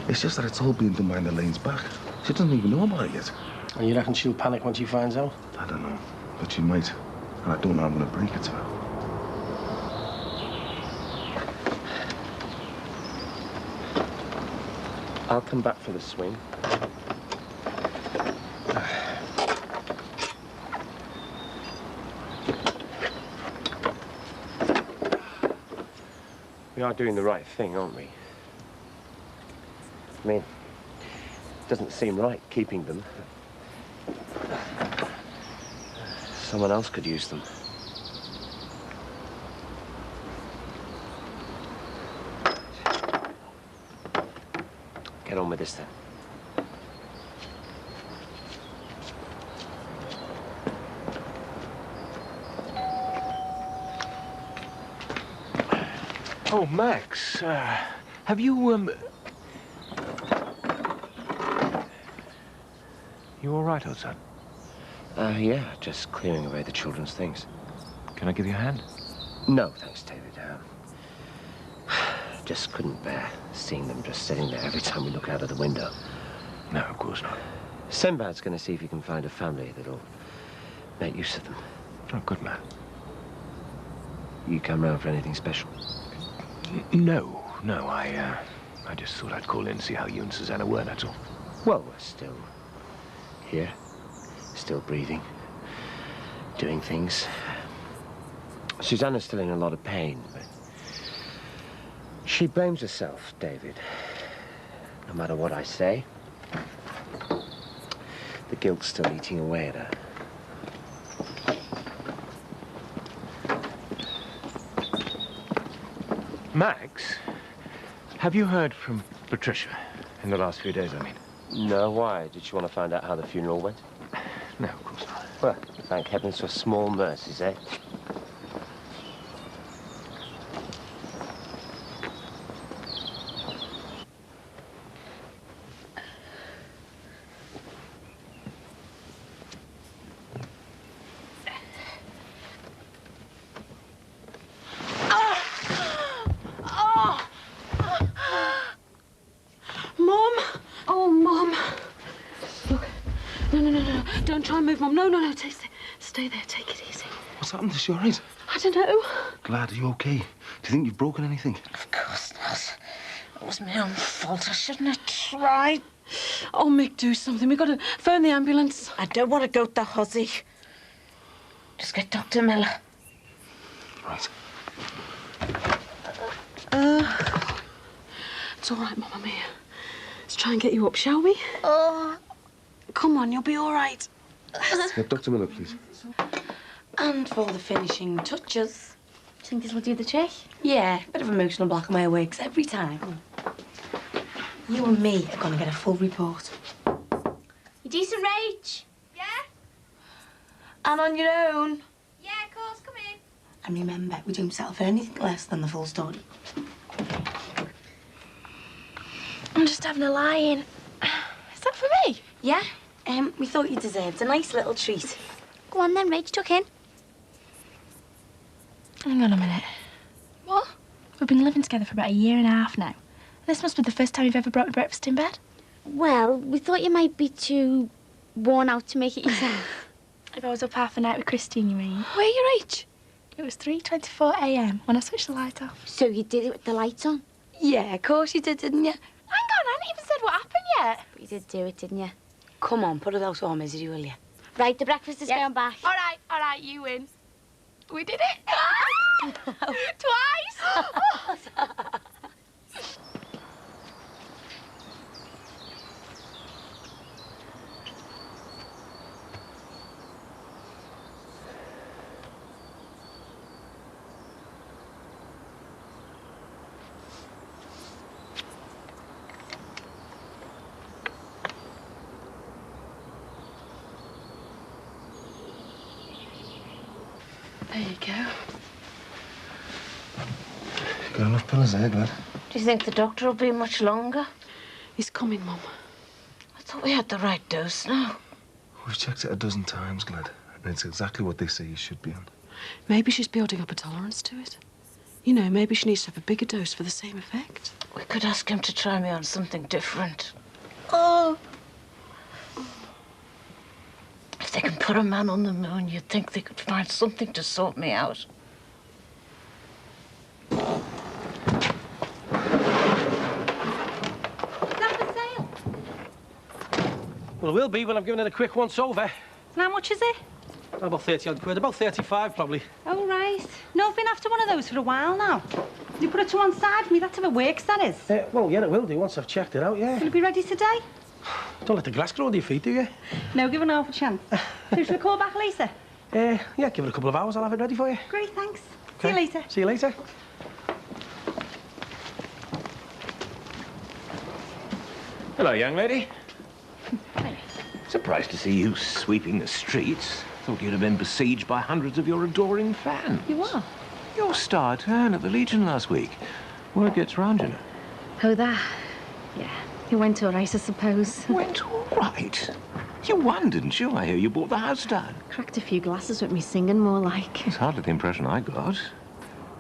It's just that it's all being done behind Elaine's back. She doesn't even know about it yet. And you reckon she'll panic when she finds out? I don't know, but she might. And I don't know how I'm going to break it to her. I'll come back for the swing. We are doing the right thing, aren't we? I mean, it doesn't seem right keeping them. Someone else could use them. Get on with this then. Oh, Max, have you, You all right, old son? Yeah, just clearing away the children's things. Can I give you a hand? No, thanks, David. Just couldn't bear seeing them just sitting there every time we look out of the window. No, of course not. Sinbad's going to see if he can find a family that'll make use of them. Oh, good man. You come round for anything special? No, I just thought I'd call in and see how you and Susanna were, that's all. Well, we're still here, still breathing, doing things. Susanna's still in a lot of pain, but she blames herself, David. No matter what I say, the guilt's still eating away at her. Max, have you heard from Patricia in the last few days, I mean? No, why? Did she want to find out how the funeral went? No, of course not. Well, thank heavens for small mercies, eh? Don't try and move, Mum. No. Stay there. Take it easy. What's happened? Is she all right? I don't know. Glad, are you okay? Do you think you've broken anything? Of course not. It was my own fault. I shouldn't have tried. Oh, Mick, do something. We've got to phone the ambulance. I don't want to go to Huzzy. Just get Dr. Miller. Right. It's all right, Mum, I'm here. Let's try and get you up, shall we? Oh. Come on, you'll be all right. Yeah, Dr. Miller, please. And for the finishing touches. Do you think this will do the trick? Yeah, bit of emotional blackmail works every time. You and me are gonna get a full report. You decent, Rach? Yeah? And on your own. Yeah, of course, come in. And remember, we don't settle for anything less than the full story. I'm just having a lie-in. Is that for me? Yeah? We thought you deserved a nice little treat. Go on then, Rach, tuck in. Hang on a minute. What? We've been living together for about 1.5 years now. This must be the first time you've ever brought me breakfast in bed. Well, we thought you might be too worn out to make it yourself. If I was up half a night with Christine, you mean? Where are you, Rach? It was 3:24 a.m. when I switched the light off. So you did it with the lights on? Yeah, of course you did, didn't you? Hang on, I haven't even said what happened yet. But you did do it, didn't you? Come on, put it out of our misery, will you? Right, the breakfast is going back. All right, you win. We did it. Twice. There you go. Got enough pills there, Glad? Do you think the doctor will be much longer? He's coming, Mum. I thought we had the right dose now. We've checked it 12 times, Glad. And it's exactly what they say you should be on. Maybe she's building up a tolerance to it. You know, maybe she needs to have a bigger dose for the same effect. We could ask him to try me on something different. Oh. If they can put a man on the moon, you'd think they could find something to sort me out. Well, it will be when I've given it a quick once-over. And how much is it? About 30-odd quid. About 35, probably. Oh, right. No, I've been after one of those for a while now. You put it to one side for me, that's if it works, that is. Well, yeah, it will do once I've checked it out, yeah. Will it be ready today? Don't let the glass grow under your feet, do you? No, give it half a chance. So should we call back, Lisa? Yeah, give it a couple of hours, I'll have it ready for you. Great, thanks. Okay. See you later. See you later. Hello, young lady. Surprised to see you sweeping the streets. Thought you'd have been besieged by hundreds of your adoring fans. You are? Your star turn at the Legion last week. Word gets round, you know. Oh, that. Yeah. It went all right, I suppose. Went all right? You won, didn't you? I hear you brought the house down. Cracked a few glasses with me singing, more like. It's hardly the impression I got.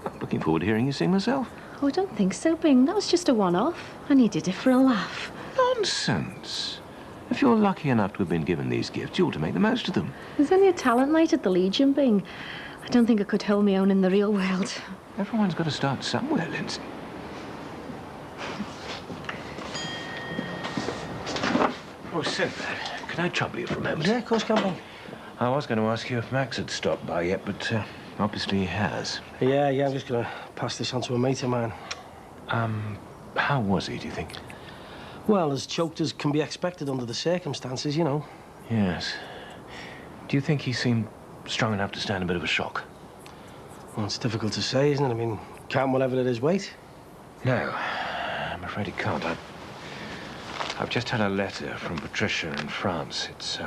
I'm looking forward to hearing you sing myself. Oh, I don't think so, Bing. That was just a one-off. I needed it for a laugh. Nonsense. If you're lucky enough to have been given these gifts, you ought to make the most of them. There's only a talent night at the Legion, Bing. I don't think I could hold my own in the real world. Everyone's got to start somewhere, Lindsay. Oh, Sinbad, can I trouble you for a moment? Yeah, of course, Campbell. I was going to ask you if Max had stopped by yet, but obviously he has. Yeah, I'm just going to pass this on to a mate of mine. How was he, do you think? Well, as choked as can be expected under the circumstances, you know. Yes. Do you think he seemed strong enough to stand a bit of a shock? Well, it's difficult to say, isn't it? I mean, can't whatever it is wait? No, I'm afraid he can't. I've just had a letter from Patricia in France. It's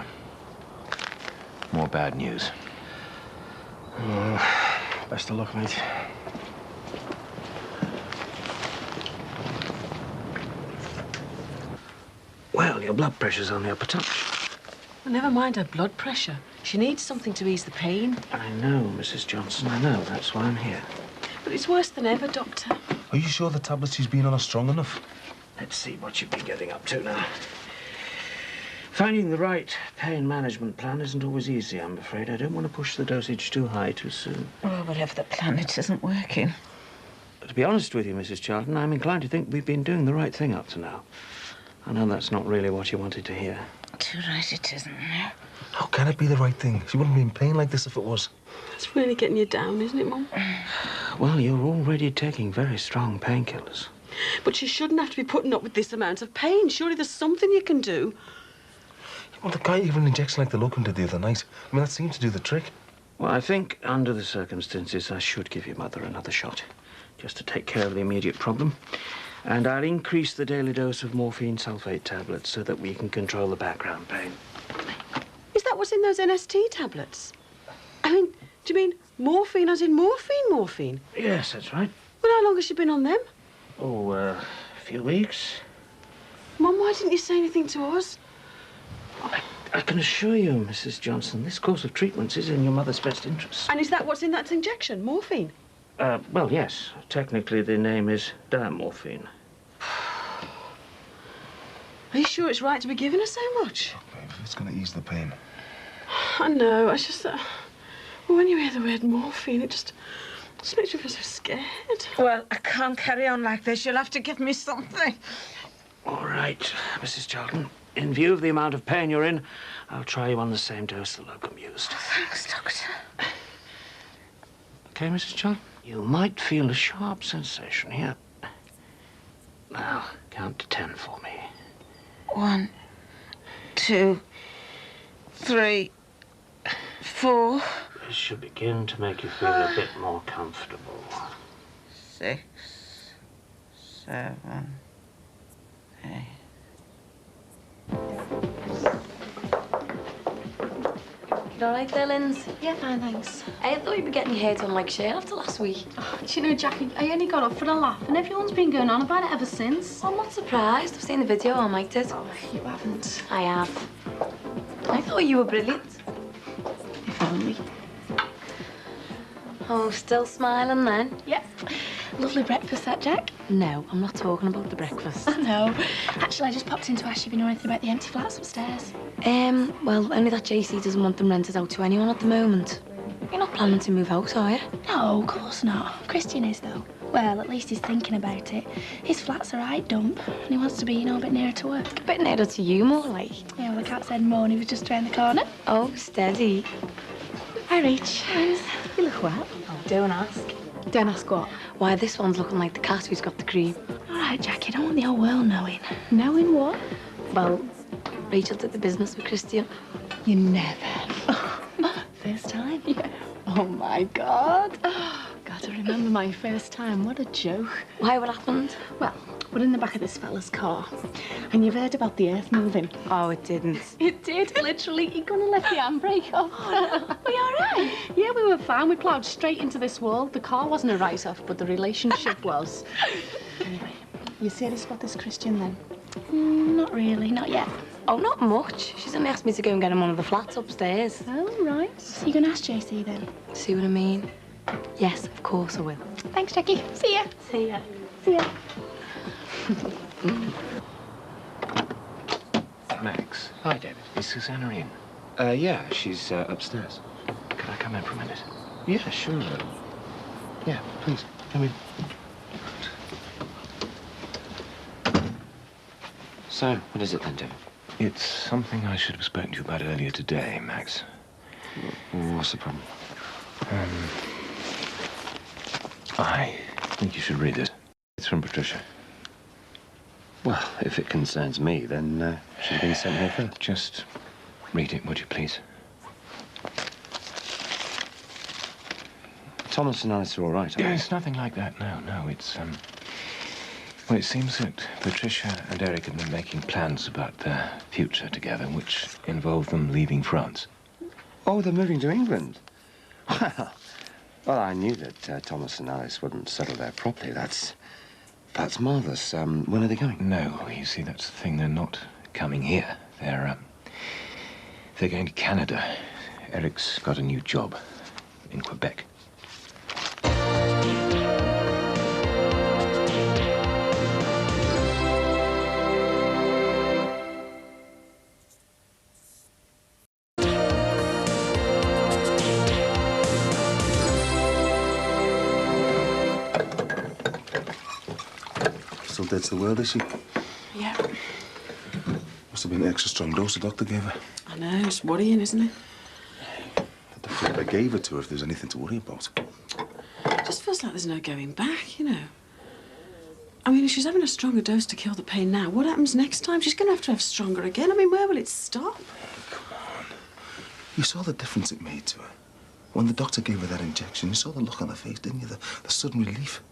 more bad news. Best of luck, mate. Well, your blood pressure's on the upper touch. Well, never mind her blood pressure. She needs something to ease the pain. I know, Mrs. Johnson, I know. That's why I'm here. But it's worse than ever, Doctor. Are you sure the tablets she's been on are strong enough? Let's see what you've been getting up to now. Finding the right pain management plan isn't always easy, I'm afraid. I don't want to push the dosage too high too soon. Oh, whatever the plan, it isn't working. To be honest with you, Mrs. Charlton, I'm inclined to think we've been doing the right thing up to now. I know that's not really what you wanted to hear. Too right it isn't now. How can it be the right thing? She wouldn't be in pain like this if it was. It's really getting you down, isn't it, Mum? Well, you're already taking very strong painkillers. But she shouldn't have to be putting up with this amount of pain. Surely there's something you can do. Well, the guy gave her an injection like the locum did the other night. I mean, that seemed to do the trick. Well, I think, under the circumstances, I should give your mother another shot, just to take care of the immediate problem. And I'll increase the daily dose of morphine sulfate tablets so that we can control the background pain. Is that what's in those NST tablets? I mean, do you mean morphine as in morphine? Yes, that's right. Well, how long has she been on them? Oh, a few weeks. Mum, why didn't you say anything to us? I can assure you, Mrs. Johnson, this course of treatment is in your mother's best interest. And is that what's in that injection, morphine? Well, yes. Technically, the name is diamorphine. Are you sure it's right to be giving her so much? Babe, it's going to ease the pain. I know, I just... well, when you hear the word morphine, it just makes you feel so scared. Well, I can't carry on like this. You'll have to give me something. All right, Mrs. Charlton. In view of the amount of pain you're in, I'll try you on the same dose the locum used. Thanks, Doctor. Okay, Mrs. Charlton? You might feel a sharp sensation here. Now, count to 10 for me. 1, 2, 3, 4. This should begin to make you feel a bit more comfortable. 6, 7, 8. You all right there, Linz? Yeah, fine, thanks. I thought you'd be getting your hair done like Shane after last week. Oh, do you know, Jackie, I only got up for a laugh and everyone's been going on about it ever since. I'm not surprised. I've seen the video. I liked it. Oh, you haven't. I have. I thought you were brilliant. If only. Oh, still smiling then? Yep. Lovely breakfast, that, Jack? No, I'm not talking about the breakfast. I know. Actually, I just popped in to ask you if you know anything about the empty flats upstairs. Well, only that JC doesn't want them rented out to anyone at the moment. You're not planning to move out, are you? No, of course not. Christian is, though. Well, at least he's thinking about it. His flat's a right dump, and he wants to be, a bit nearer to work. A bit nearer to you, more like. Yeah, well, the cat said more and he was just around the corner. Oh, steady. Hi, Rach. You look well. Oh, don't ask. Don't ask what? Why, this one's looking like the cat who's got the cream. All right, Jack, you don't want the whole world knowing. Knowing what? Well, Rachel did the business with Christian. You never. First time? Yeah. Oh, my God. God, I remember my first time. What a joke. Why, what happened? Well, we're in the back of this fella's car. And you've heard about the earth moving. Oh, it didn't. It did, literally. He couldn't have left the handbrake off. Oh, no. Are you all right? Yeah, we were fine. We ploughed straight into this wall. The car wasn't a write-off, but the relationship was. Anyway, you serious about this Christian, then? Not really, not yet. Oh, not much. She's only asked me to go and get him one of the flats upstairs. Oh, right. So you're going to ask JC, then? See what I mean? Yes, of course I will. Thanks, Jackie. See ya. See ya. See ya. Max. Hi, David. Is Susanna in? Yeah, she's upstairs. Could I come in for a minute? Yeah, sure. Yeah, please, come in. So, what is it then, David? It's something I should have spoken to you about earlier today, Max. What's the problem? I think you should read it. It's from Patricia. Well, if it concerns me, then she's been sent here first. Just read it, would you, please? Thomas and Alice are all right, aren't they? It's nothing like that, no. It's, well, it seems that Patricia and Eric have been making plans about their future together, which involve them leaving France. Oh, they're moving to England? Well, I knew that Thomas and Alice wouldn't settle there properly. That's marvellous. When are they going? No, you see, that's the thing. They're not coming here. They're going to Canada. Eric's got a new job in Quebec. Still dead to the world, is she? Yeah. have been an extra strong dose the doctor gave her. I know, it's worrying, isn't it? The doctor never gave it to her if there's anything to worry about. It just feels like there's no going back, you know. I mean, if she's having a stronger dose to kill the pain now, what happens next time? She's going to have stronger again. I mean, where will it stop? Come on. You saw the difference it made to her. When the doctor gave her that injection, you saw the look on her face, didn't you? The sudden relief.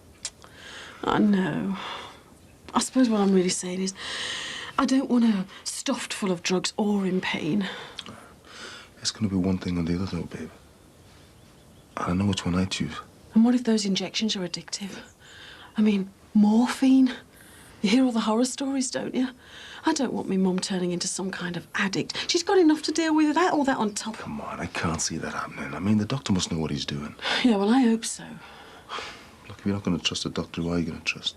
I know. I suppose what I'm really saying is I don't want her stuffed full of drugs or in pain. It's going to be one thing or the other, though, babe. I know which one I choose. And what if those injections are addictive? I mean, morphine. You hear all the horror stories, don't you? I don't want me mum turning into some kind of addict. She's got enough to deal with without all that on top. Come on, I can't see that happening. I mean, the doctor must know what he's doing. Yeah, well, I hope so. Look, if you're not going to trust the doctor, who are you going to trust?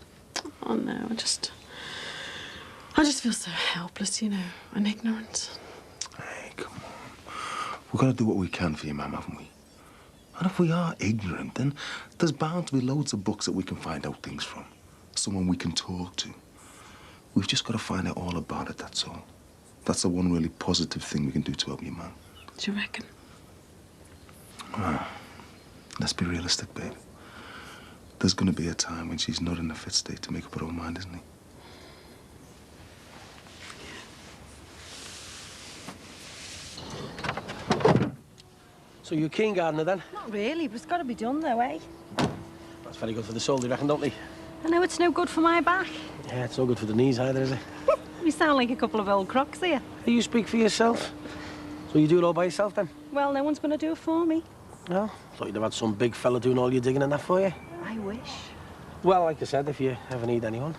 Oh, no, I just feel so helpless, you know, and ignorant. Hey, come on. We've got to do what we can for you, Mum, haven't we? And if we are ignorant, then there's bound to be loads of books that we can find out things from. Someone we can talk to. We've just got to find out all about it, that's all. That's the one really positive thing we can do to help you, Mum. Do you reckon? Well, let's be realistic, babe. There's going to be a time when she's not in a fit state to make up her own mind, isn't he? So you're a keen gardener, then? Not really, but it's got to be done, though, eh? That's very good for the soul, do you reckon, don't they? I know it's no good for my back. Yeah, it's no good for the knees either, is it? We sound like a couple of old crocs here. You speak for yourself. So you do it all by yourself, then? Well, no one's going to do it for me. No? Thought you'd have had some big fella doing all your digging and that for you. I wish. Well, like I said, if you ever need anyone.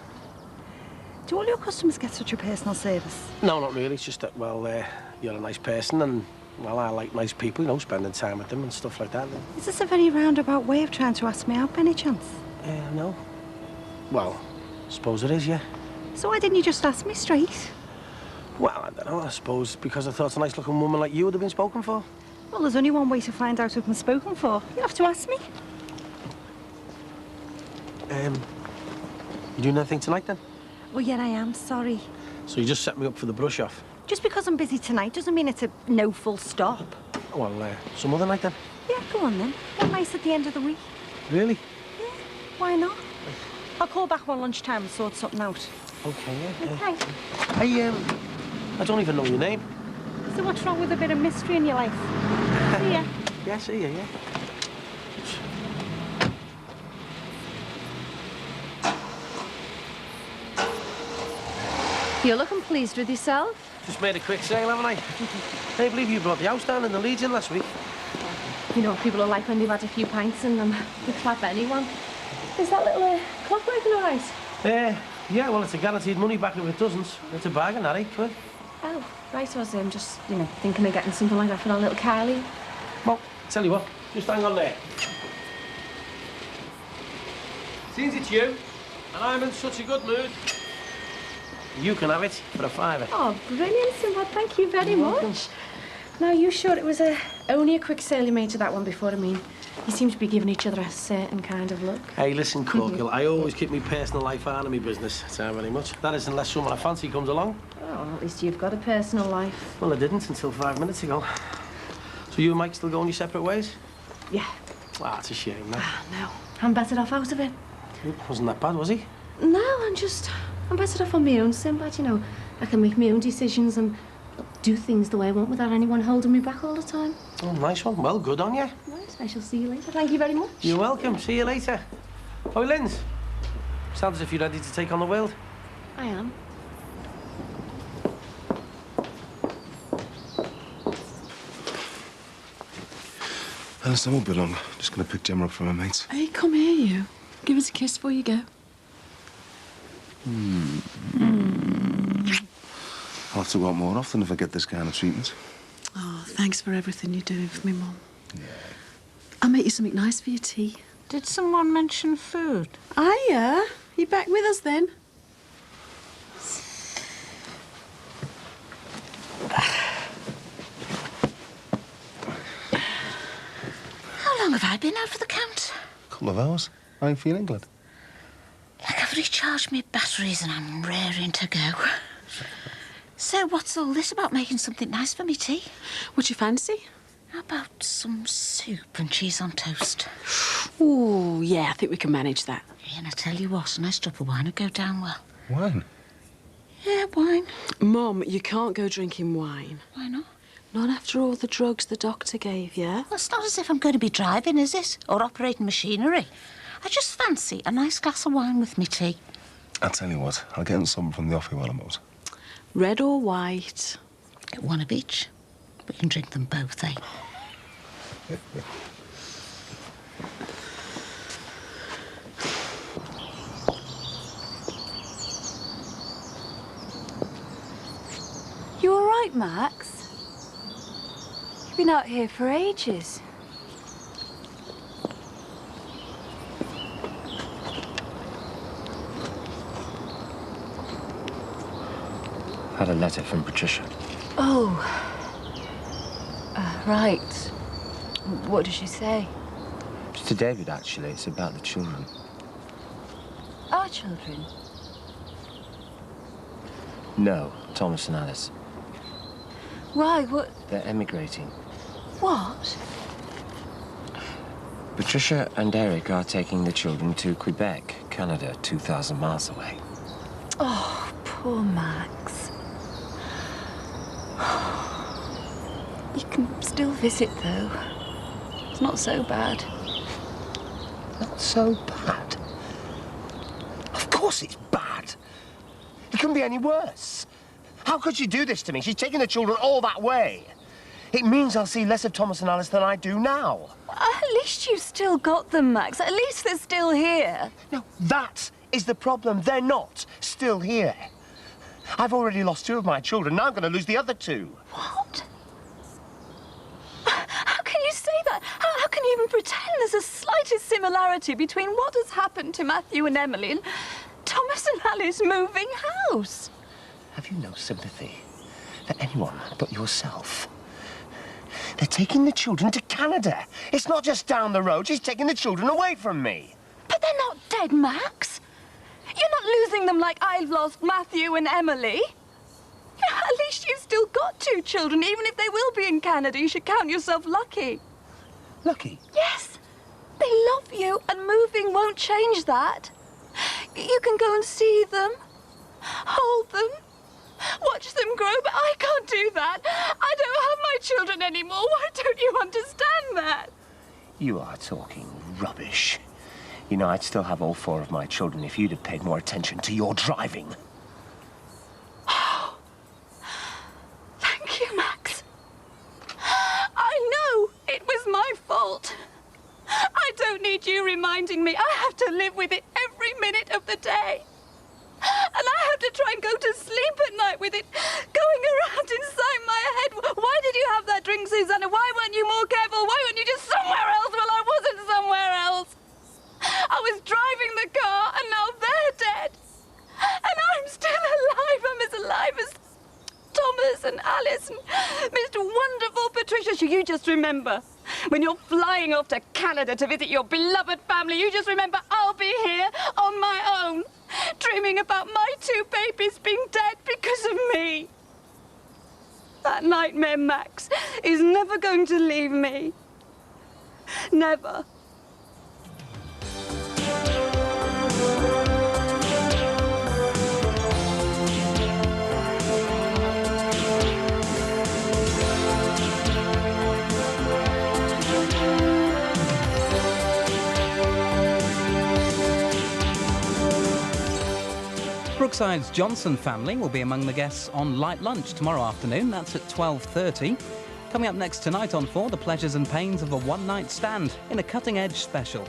Do all your customers get such a personal service? No, not really. It's just that, well, you're a nice person and, well, I like nice people, you know, spending time with them and stuff like that. Is this a very roundabout way of trying to ask me out, by any chance? No. Well, I suppose it is, yeah. So why didn't you just ask me straight? Well, I don't know. I suppose because I thought a nice-looking woman like you would have been spoken for. Well, there's only one way to find out who've been spoken for. You have to ask me. You doing anything tonight, then? Well, yeah, I am. Sorry. So you just set me up for the brush-off? Just because I'm busy tonight doesn't mean it's a no full stop. Well, some other night, then? Yeah, go on, then. One nice at the end of the week. Really? Yeah, why not? I'll call back on lunchtime and sort something out. Okay, yeah. Okay. I don't even know your name. So what's wrong with a bit of mystery in your life? See ya. Yeah, see ya, yeah. You're looking pleased with yourself. Just made a quick sale, haven't I? Can't believe you brought the house down in the Legion last week. You know what people are like when they've had a few pints in them. They clap anyone. Is that little clock working all right? Yeah, well, it's a guaranteed money back if it doesn't. It's a bargain, that, eh? Come on. Oh, right, I was just, you know, thinking of getting something like that for our little Kylie. Well, tell you what, just hang on there. Since it's you, and I'm in such a good mood, you can have it for a £5. Oh, brilliant, Sinbad. Thank you very much. Now, you sure it was only a quick sale you made to that one before? I mean, you seem to be giving each other a certain kind of look. Hey, listen, Corkill, I always keep my personal life out of my business. Thank you very much. That is, unless someone I fancy comes along. Oh, at least you've got a personal life. Well, I didn't until 5 minutes ago. So you and Mike still going your separate ways? Yeah. Ah, it's a shame, no. No, I'm better off out of it. He wasn't that bad, was he? No, I'm better off on my own, Sinbad, you know. I can make my own decisions and do things the way I want without anyone holding me back all the time. Oh, nice one. Well, good on you. Nice. I shall see you later. Thank you very much. You're welcome. See you later. Oh, Linz. Sounds as if you're ready to take on the world. I am. Alice, I won't be long. Just going to pick Gemma up from her mates. Hey, come here, you. Give us a kiss before you go. I'll have to go out more often if I get this kind of treatment. Oh, thanks for everything you're doing for me, Mum. Yeah. I'll make you something nice for your tea. Did someone mention food? Hiya. You back with us then? How long have I been out for the count? A couple of hours. How are you feeling, Glad? Like I've recharged my batteries and I'm raring to go. So what's all this about making something nice for me tea? Would you fancy? How about some soup and cheese on toast? Oh, yeah, I think we can manage that. Yeah, and I tell you what, a nice drop of wine would go down well. Wine? Yeah, wine. Mum, you can't go drinking wine. Why not? Not after all the drugs the doctor gave you. Well, it's not as if I'm going to be driving, is it? Or operating machinery. I just fancy a nice glass of wine with me tea. I'll tell you what, I'll get some from the offie while I'm out. Red or white? Get one of each. We can drink them both, eh? You all right, Max? You've been out here for ages. Had a letter from Patricia. Oh. Right. What did she say? It's to David, actually. It's about the children. Our children? No, Thomas and Alice. Why? What? They're emigrating. What? Patricia and Eric are taking the children to Quebec, Canada, 2,000 miles away. Oh, poor Max. You can still visit, though. It's not so bad. Not so bad? Of course it's bad. It couldn't be any worse. How could she do this to me? She's taking the children all that way. It means I'll see less of Thomas and Alice than I do now. At least you've still got them, Max. At least they're still here. No, that is the problem. They're not still here. I've already lost 2 of my children. Now I'm going to lose the other 2. What? How can you say that? How can you even pretend there's the slightest similarity between what has happened to Matthew and Emily and Thomas and Alice moving house? Have you no sympathy for anyone but yourself? They're taking the children to Canada. It's not just down the road. She's taking the children away from me. But they're not dead, Max. You're not losing them like I've lost Matthew and Emily. At least you've still got 2 children. Even if they will be in Canada, you should count yourself lucky. Lucky? Yes. They love you, and moving won't change that. You can go and see them, hold them, watch them grow, but I can't do that. I don't have my children anymore. Why don't you understand that? You are talking rubbish. You know, I'd still have all 4 of my children if you'd have paid more attention to your driving. Thank you, Max. I know it was my fault. I don't need you reminding me. I have to live with it every minute of the day. And I have to try and go to sleep at night with it going around inside my head. Why did you have that drink, Susanna? Why weren't you more careful? Why weren't you just somewhere else? Well, I wasn't somewhere else. I was driving the car, and now they're dead. And I'm still alive. I'm as alive as Thomas and Alice and Mr. Wonderful Patricia. So you just remember, when you're flying off to Canada to visit your beloved family, you just remember I'll be here on my own, dreaming about my 2 babies being dead because of me. That nightmare, Max, is never going to leave me. Never. Brookside's Johnson family will be among the guests on Light Lunch tomorrow afternoon. That's at 12:30. Coming up next tonight on 4, the pleasures and pains of a one-night stand in a cutting-edge special.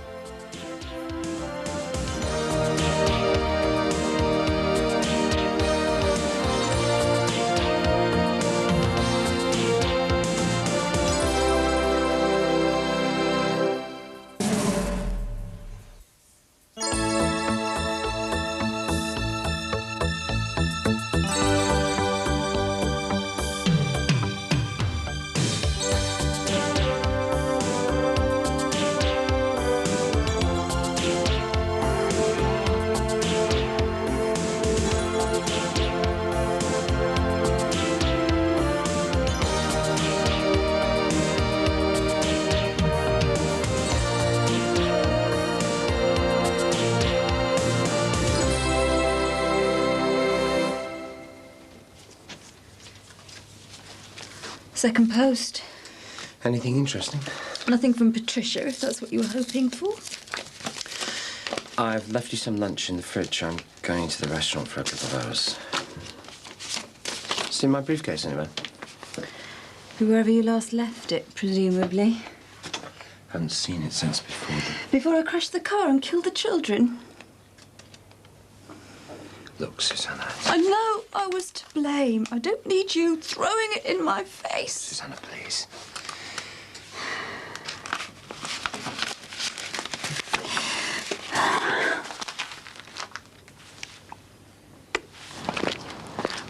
Second post. Anything interesting? Nothing from Patricia, if that's what you were hoping for. I've left you some lunch in the fridge. I'm going into the restaurant for a couple of hours. See my briefcase anywhere? Wherever you last left it, presumably. Haven't seen it since before the... Before I crashed the car and killed the children. Look, Susanna. I know I was to blame. I don't need you throwing it in my face. Susanna, please.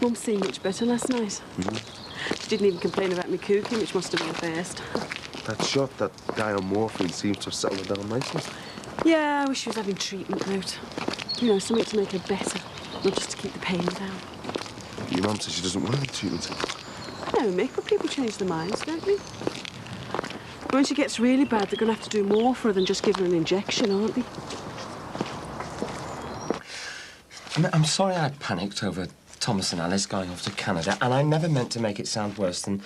Mum seemed much better last night. She didn't even complain about me cooking, which must have been a first. That shot, that guy on morphine seems to have settled her down nicely. Yeah, I wish she was having treatment out. You know, something to make her better, not just to keep the pain down. Your mum says she doesn't want the treatment. No, Mick, but people change their minds, don't they? When she gets really bad, they're going to have to do more for her than just give her an injection, aren't they? I'm sorry I panicked over Thomas and Alice going off to Canada, and I never meant to make it sound worse than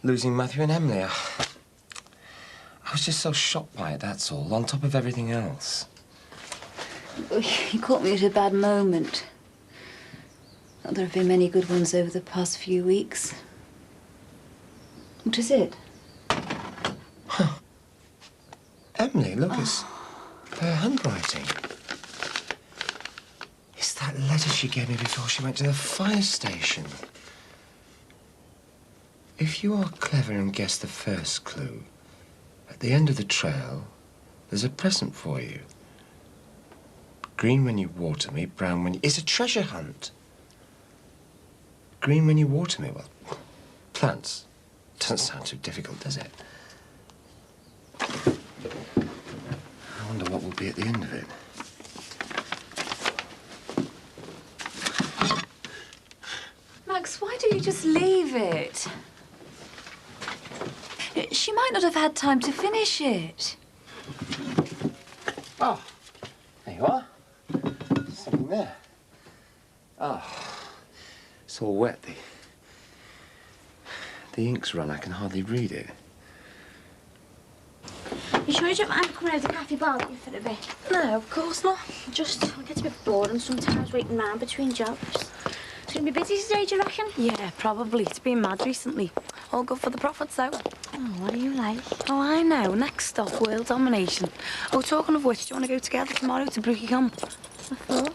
losing Matthew and Emily. I was just so shocked by it, that's all, on top of everything else. You caught me at a bad moment. Not there have been many good ones over the past few weeks. What is it? Huh. Emily, look, it's her handwriting. It's that letter she gave me before she went to the fire station. If you are clever and guess the first clue, at the end of the trail, there's a present for you. Green when you water me, brown when you... It's a treasure hunt. Green when you water me, well, plants. Doesn't sound too difficult, does it? I wonder what will be at the end of it. Max, why don't you just leave it? She might not have had time to finish it. Oh, there you are. Something there. Oh, it's all wet. The ink's run. I can hardly read it. You sure you don't mind coming over to Cafe Bar with you for a bit? No, of course not. I get a bit bored and sometimes waiting around between jobs. It's going to be busy today, do you reckon? Yeah, probably. It's been mad recently. All good for the profits, though. Oh, what do you like? Oh, I know. Next stop, world domination. Oh, talking of which, do you want to go together tomorrow to Brookie Camp? What for?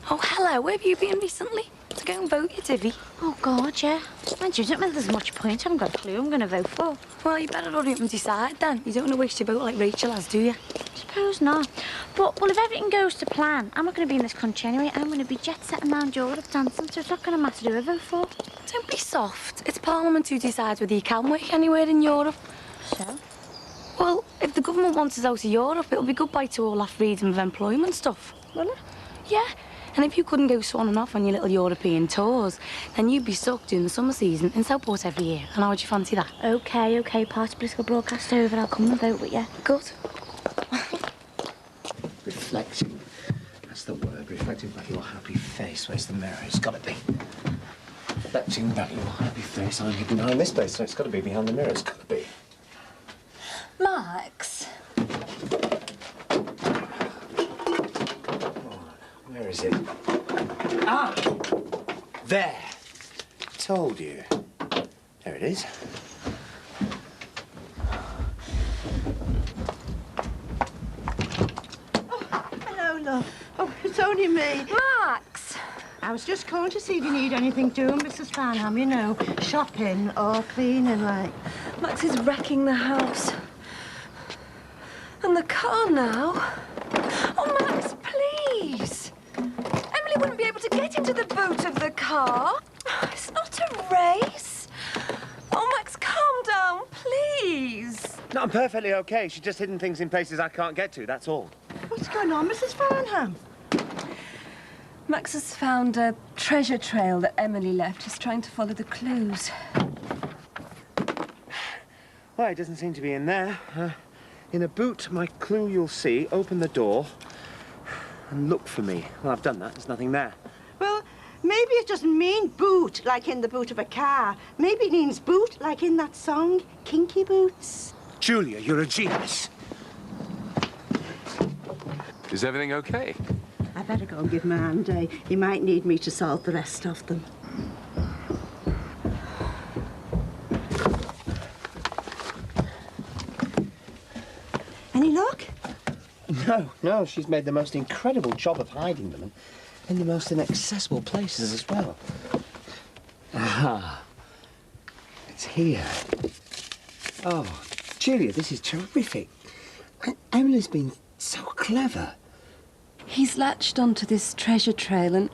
Oh, hello. Where have you been recently? To go and vote, you divvy. Oh, God, yeah. Mind you, I don't think there's much point. I haven't got a clue who I'm going to vote for. Well, you better hurry up and decide, then. You don't want to waste your vote like Rachel has, do you? Suppose not. But, well, if everything goes to plan, I'm not going to be in this country anyway. I'm going to be jet-setting around Europe dancing, so it's not going to matter who I vote for. Don't be soft. It's Parliament who decides whether you can work anywhere in Europe. So? Well, if the government wants us out of Europe, it'll be goodbye to all that freedom of employment stuff. Will it? Yeah. And if you couldn't go swanning off on your little European tours, then you'd be stuck during the summer season in Southport every year. And how would you fancy that? OK, party political broadcast over. I'll come and vote with you. Good. Reflecting. That's the word. Reflecting back your happy face. Where's the mirror? It's got to be. Reflecting back your happy face. I'm hidden behind this place, so it's got to be behind the mirror. It's got to be. Max? Where is it? Ah! There. Told you. There it is. Hello, love. Oh, it's only me. Max! I was just calling to see if you need anything doing, Mrs. Farnham, you know, shopping or cleaning, like. Max is wrecking the house. And the car now. Oh, Max, please. Emily wouldn't be able to get into the boot of the car. It's not a race. Oh, Max, calm down, please. No, I'm perfectly okay. She's just hidden things in places I can't get to, that's all. What's going on, Mrs. Farnham? Max has found a treasure trail that Emily left. He's trying to follow the clues. Well, it doesn't seem to be in there. In a boot, my clue you'll see, open the door and look for me. Well, I've done that. There's nothing there. Well, Maybe it doesn't mean boot like in the boot of a car. Maybe it means boot like in that song, Kinky Boots. Julia, you're a genius. Is everything okay? I better go and give him a hand, eh? He might need me to solve the rest of them. Any luck? No, she's made the most incredible job of hiding them, and in the most inaccessible places as well. Ah, it's here. Oh, Julia, this is terrific. Emily's been so clever. He's latched onto this treasure trail, and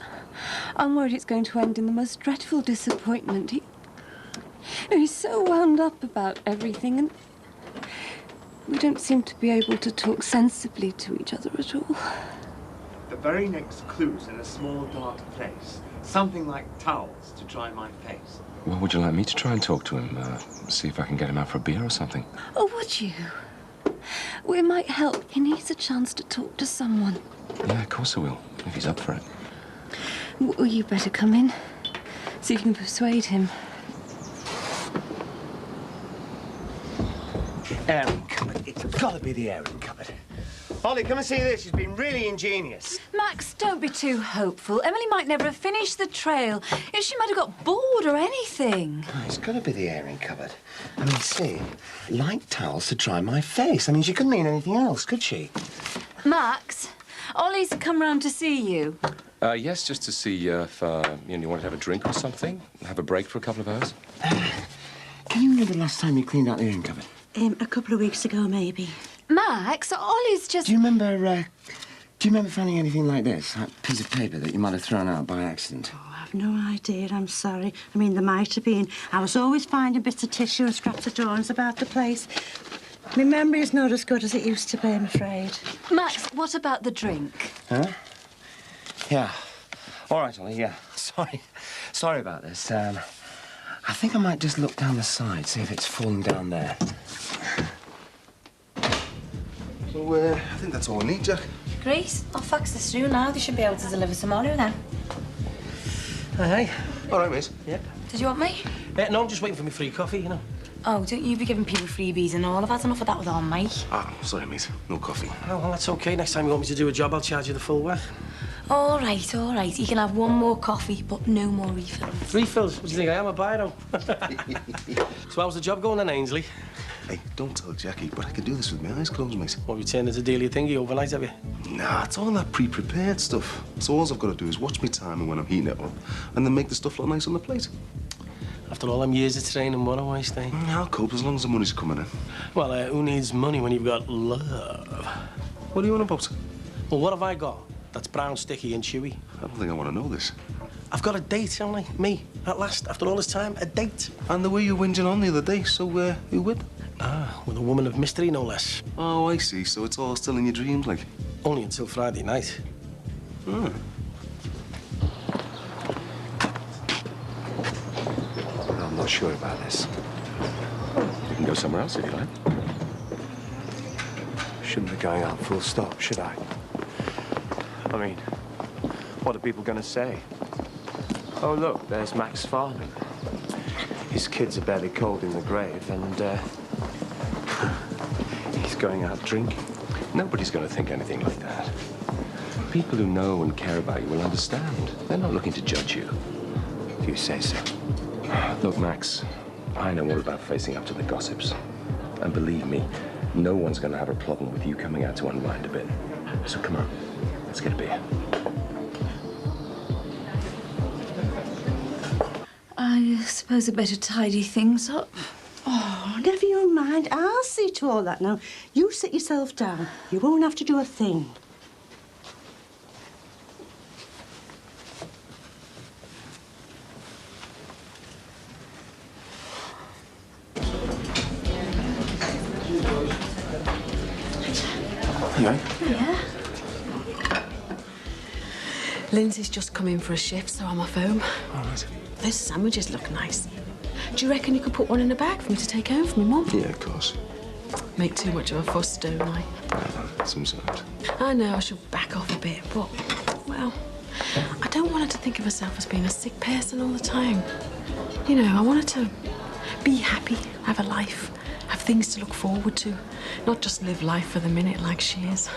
I'm worried it's going to end in the most dreadful disappointment. He's so wound up about everything, and we don't seem to be able to talk sensibly to each other at all. The very next clue's in a small dark place. Something like towels to dry my face. Well, would you like me to try and talk to him? See if I can get him out for a beer or something? Oh, would you? We might help. He needs a chance to talk to someone. Yeah, of course I will, if he's up for it. Well, you better come in. See if you can persuade him. Airing cupboard. It's got to be the airing cupboard. Ollie, come and see this. She's been really ingenious. Max, don't be too hopeful. Emily might never have finished the trail. She might have got bored or anything. Oh, it's got to be the airing cupboard. I mean, see, light towels to dry my face. I mean, she couldn't mean anything else, could she? Max, Ollie's come round to see you. Yes, just to see if you want to have a drink or something. Have a break for a couple of hours. Can you remember the last time you cleaned out the airing cupboard? A couple of weeks ago, maybe. Max, Ollie's just... Do you remember finding anything like this? That piece of paper that you might have thrown out by accident? Oh, I've no idea, I'm sorry. I mean, there might have been. I was always finding bits of tissue and scraps of drawings about the place. My memory is not as good as it used to be, I'm afraid. Max, what about the drink? Huh? Yeah. All right, Ollie, yeah. Sorry about this. I think I might just look down the side, see if it's fallen down there. So, I think that's all we need, Jack. Great. I'll fax this through now. They should be able to deliver tomorrow then. Hey. All right, mate. Yep. Did you want me? No, I'm just waiting for my free coffee, you know. Oh, don't you be giving people freebies and all. I've had enough of that with all mate. Ah, sorry, mate. No coffee. Oh, well, that's okay. Next time you want me to do a job, I'll charge you the full whack. All right, all right. You can have one more coffee, but no more refills. Refills? What do you think I am, a biro? So how's the job going then, Ainsley? Hey, don't tell Jackie, but I could do this with my eyes closed, mate. What, you turned into daily thingy overnight, have you? Nah, it's all that pre-prepared stuff. So all I've got to do is watch my timing when I'm heating it up and then make the stuff look nice on the plate. After all them years of training, what a waste, eh? I'll cope as long as the money's coming in. Well, who needs money when you've got love? What are you on about? Well, what have I got that's brown, sticky and chewy? I don't think I want to know this. I've got a date, haven't I? Me, at last, after all this time, a date. And the way you whinging on the other day, so who with? Ah, with a woman of mystery, no less. Oh, I see. So it's all still in your dreams, like? Only until Friday night. Oh. I'm not sure about this. We can go somewhere else if you like. Shouldn't be going out full stop, should I? I mean, what are people going to say? Oh, look, there's Max farming. His kids are barely cold in the grave, and he's going out drinking. Nobody's going to think anything like that. People who know and care about you will understand. They're not looking to judge you. If you say so. Look, Max, I know all about facing up to the gossips. And believe me, no one's going to have a problem with you coming out to unwind a bit. So come on, let's get a beer. I suppose I'd better tidy things up. Oh, never you mind. I'll see to all that now. You sit yourself down. You won't have to do a thing. You right? Yeah. Lindsay's just come in for a shift, so I'm off home. All right. Those sandwiches look nice. Do you reckon you could put one in a bag for me to take home for me, Mum? Yeah, of course. Make too much of a fuss, don't I? Seems right. I know I should back off a bit, but, well, I don't want her to think of herself as being a sick person all the time. You know, I want her to be happy, have a life, have things to look forward to, not just live life for the minute like she is.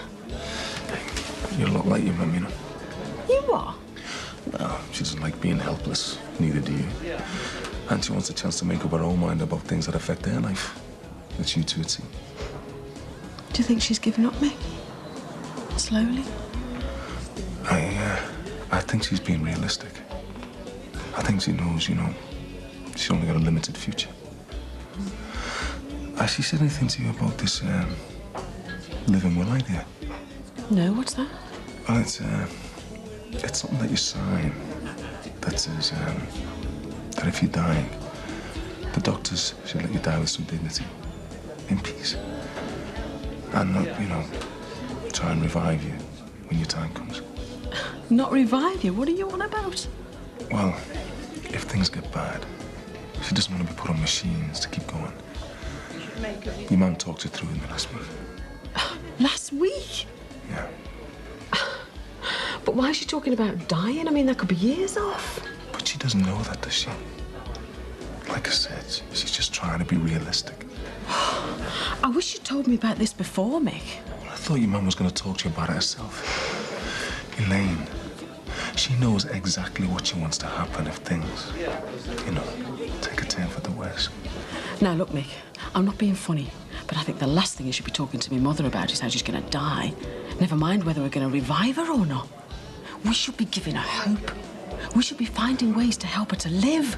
You're a lot like your mum, you know. You are? No, she doesn't like being helpless. Neither do you. And she wants a chance to make up her own mind about things that affect their life. That's you too, it seems. Do you think she's given up me? Slowly? I think she's being realistic. I think she knows, you know, she's only got a limited future. Has she said anything to you about this, living will idea? No, what's that? Well, it's something that you sign that says, that if you're dying, the doctors should let you die with some dignity, in peace. And not, you know, try and revive you when your time comes. Not revive you? What are you on about? Well, if things get bad, she doesn't want to be put on machines to keep going. Your mum talked you through with me last week. Last week? Yeah. But why is she talking about dying? I mean, that could be years off. But she doesn't know that, does she? Like I said, she's just trying to be realistic. I wish you'd told me about this before, Mick. Well, I thought your mum was going to talk to you about it herself. Elaine, she knows exactly what she wants to happen if things, you know, take a turn for the worse. Now, look, Mick, I'm not being funny, but I think the last thing you should be talking to my mother about is how she's going to die. Never mind whether we're going to revive her or not. We should be giving her hope. We should be finding ways to help her to live.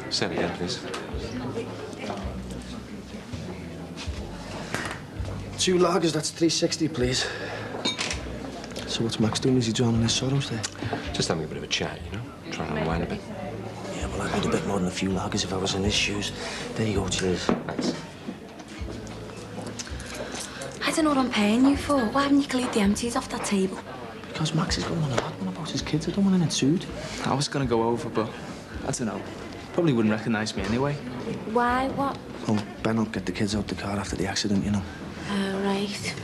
Say it again, please. 2 lagers, that's 360, please. So what's Max doing? Is he drowning his sorrows there? Just having a bit of a chat, you know? Trying to unwind a bit. Yeah, well, I'd need a bit more than a few lagers if I was in his shoes. There you go, cheers. Thanks. I don't know what I'm paying you for. Why haven't you cleared the empties off that table? Because Max is going on a bad one about his kids. I don't want to sued. I was going to go over, but I don't know. Probably wouldn't recognise me anyway. Why? What? Well, Ben will get the kids out the car after the accident, you know. Oh, right.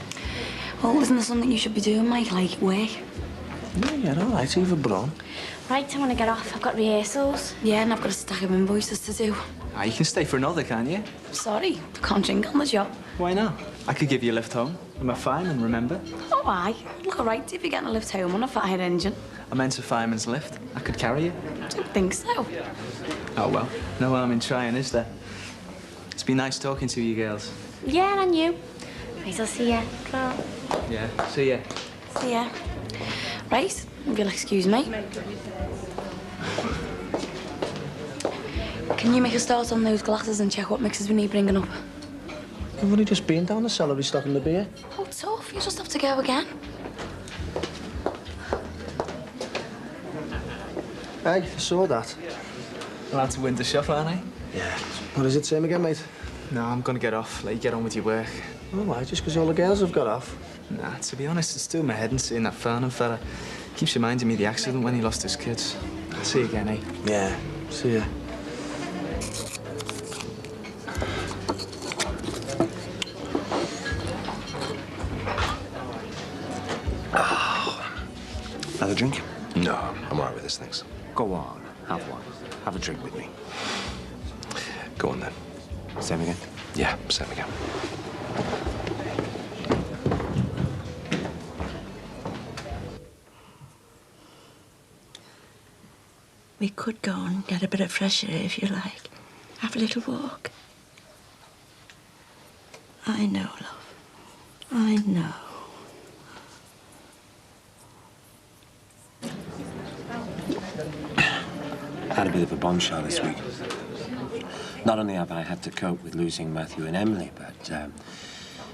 Well, isn't there something you should be doing, Mike? Like work? Yeah, all right. Even Bron. Right, I want to get off. I've got rehearsals. Yeah, and I've got a stack of invoices to do. Ah, you can stay for another, can't you? Sorry, I can't drink on the job. Why not? I could give you a lift home. I'm a fireman, remember? Oh, aye. Look, all right if you're getting a lift home on a fire engine. I meant a fireman's lift. I could carry you. Don't think so. Oh, well. No harm in trying, is there? It's been nice talking to you girls. Yeah, and you. Right, I'll see ya. Bye. Yeah, see ya. See ya. Right, if you'll excuse me. Can you make a start on those glasses and check what mixes we need bringing up? You've only just been down the cellar restocking the beer. Oh, tough. You just have to go again. Hey, I saw that. Allowed to win the shop, aren't I? Yeah. What does it say again, mate? No, I'm gonna get off. Let you get on with your work. Oh, why? Just because all the girls have got off? Nah, to be honest, it's still in my head and seeing that Farnham fella. Keeps reminding me of the accident when he lost his kids. See you again, eh? Yeah, see ya. Have a drink? No, I'm all right with this, thanks. Go on, have one. Have a drink with me. Go on, then. Same again? Yeah, same again. We could go and get a bit of fresh air if you like. Have a little walk. I know, love. I know. Had a bit of a bombshell this week. Not only have I had to cope with losing Matthew and Emily, but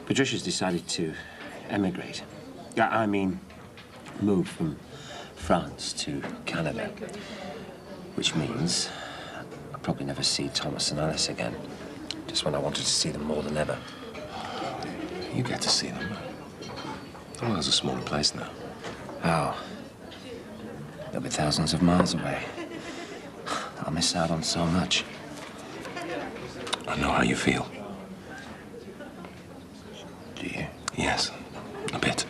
Patricia's decided to emigrate. Yeah, I mean, move from France to Canada. Which means I'll probably never see Thomas and Alice again. Just when I wanted to see them more than ever. You get to see them. The world's a smaller place now. Oh. They'll be thousands of miles away. I'll miss out on so much. I know how you feel. Do you? Yes, a bit.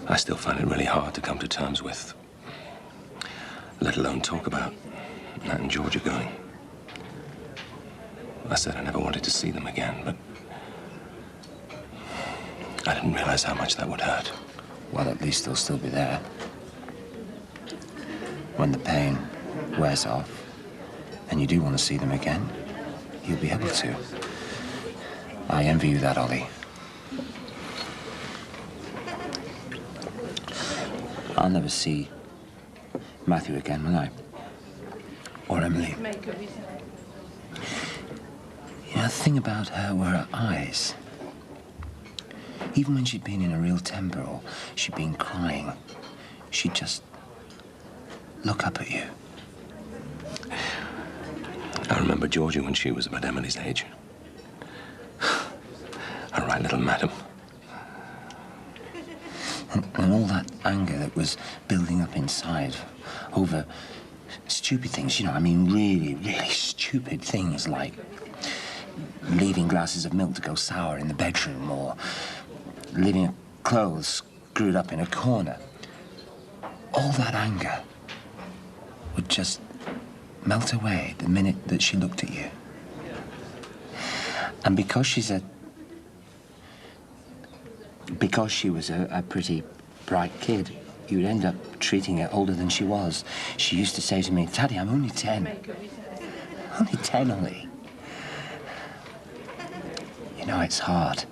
I still find it really hard to come to terms with, let alone talk about Nat and Georgia going. I said I never wanted to see them again, but I didn't realize how much that would hurt. Well, at least they'll still be there. When the pain wears off and you do want to see them again, you'll be able to. I envy you that, Ollie. I'll never see Matthew again, will I? Or Emily. You know, the thing about her were her eyes. Even when she'd been in a real temper or she'd been crying, she'd just look up at you. I remember Georgia when she was about Emily's age. A right little madam. And all that anger that was building up inside over stupid things, you know, I mean really, really stupid things like leaving glasses of milk to go sour in the bedroom or leaving her clothes screwed up in a corner. All that anger would just melt away the minute that she looked at you. And because she was a pretty bright kid, you'd end up treating her older than she was. She used to say to me, "Daddy, I'm only 10. Only 10, Ollie." You know, it's hard.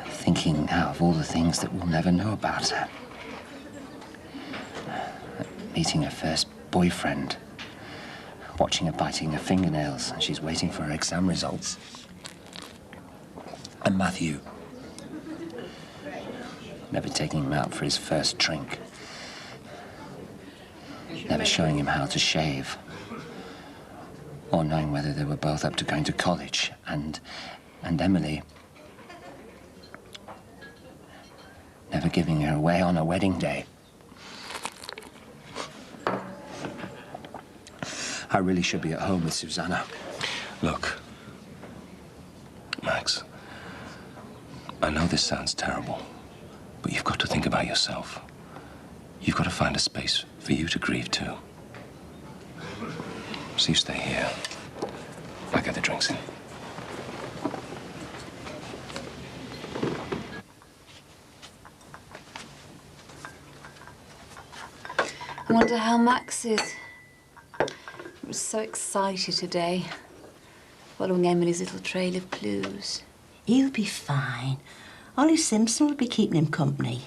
Thinking now of all the things that we'll never know about her. Meeting her first boyfriend. Watching her biting her fingernails and she's waiting for her exam results. And Matthew. Never taking him out for his first drink. Never showing him how to shave. Or knowing whether they were both up to going to college. And Emily never giving her away on her wedding day. I really should be at home with Susanna. Look, Max, I know this sounds terrible, but you've got to think about yourself. You've got to find a space for you to grieve too. So you stay here. I'll get the drinks in. I wonder how Max is. He was so excited today, following Emily's little trail of clues. He'll be fine. Ollie Simpson will be keeping him company.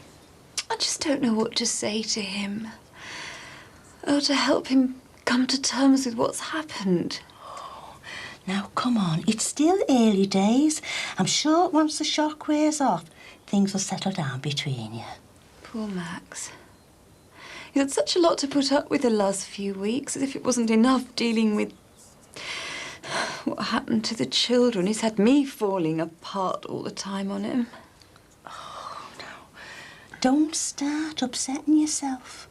I just don't know what to say to him. Or to help him come to terms with what's happened. Now, come on. It's still early days. I'm sure once the shock wears off, things will settle down between you. Poor Max. He's had such a lot to put up with the last few weeks, as if it wasn't enough dealing with what happened to the children. He's had me falling apart all the time on him. Oh, no. Don't start upsetting yourself.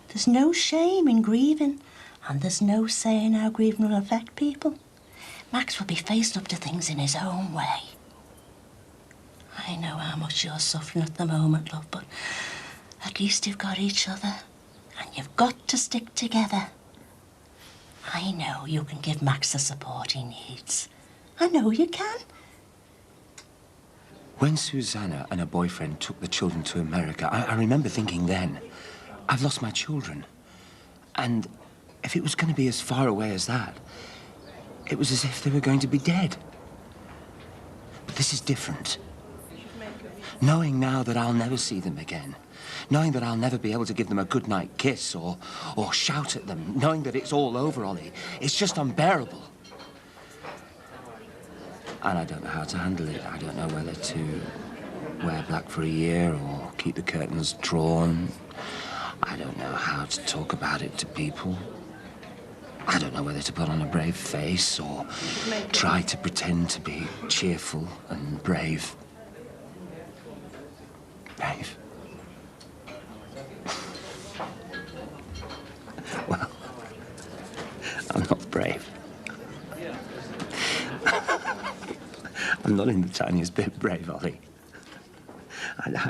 There's no shame in grieving, and there's no saying how grieving will affect people. Max will be facing up to things in his own way. I know how much you're suffering at the moment, love, but at least you've got each other. And you've got to stick together. I know you can give Max the support he needs. I know you can. When Susanna and her boyfriend took the children to America, I remember thinking then, I've lost my children. And if it was going to be as far away as that, it was as if they were going to be dead. But this is different. Knowing now that I'll never see them again, knowing that I'll never be able to give them a goodnight kiss or shout at them, knowing that it's all over, Ollie, it's just unbearable. And I don't know how to handle it. I don't know whether to wear black for a year or keep the curtains drawn. I don't know how to talk about it to people. I don't know whether to put on a brave face or try to pretend to be cheerful and brave. Brave? Well, I'm not brave. I'm not in the tiniest bit brave, Ollie.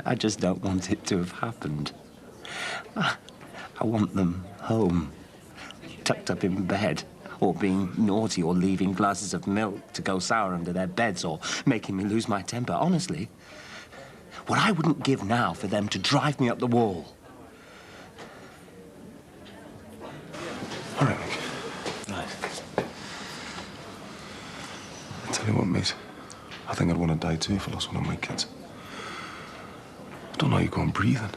I just don't want it to have happened. I want them home, tucked up in bed, or being naughty, or leaving glasses of milk to go sour under their beds, or making me lose my temper. Honestly, what I wouldn't give now for them to drive me up the wall. All right, Mick. Right. I tell you what, mate. I think I'd want to die too if I lost one of my kids. I don't know how you go on breathing.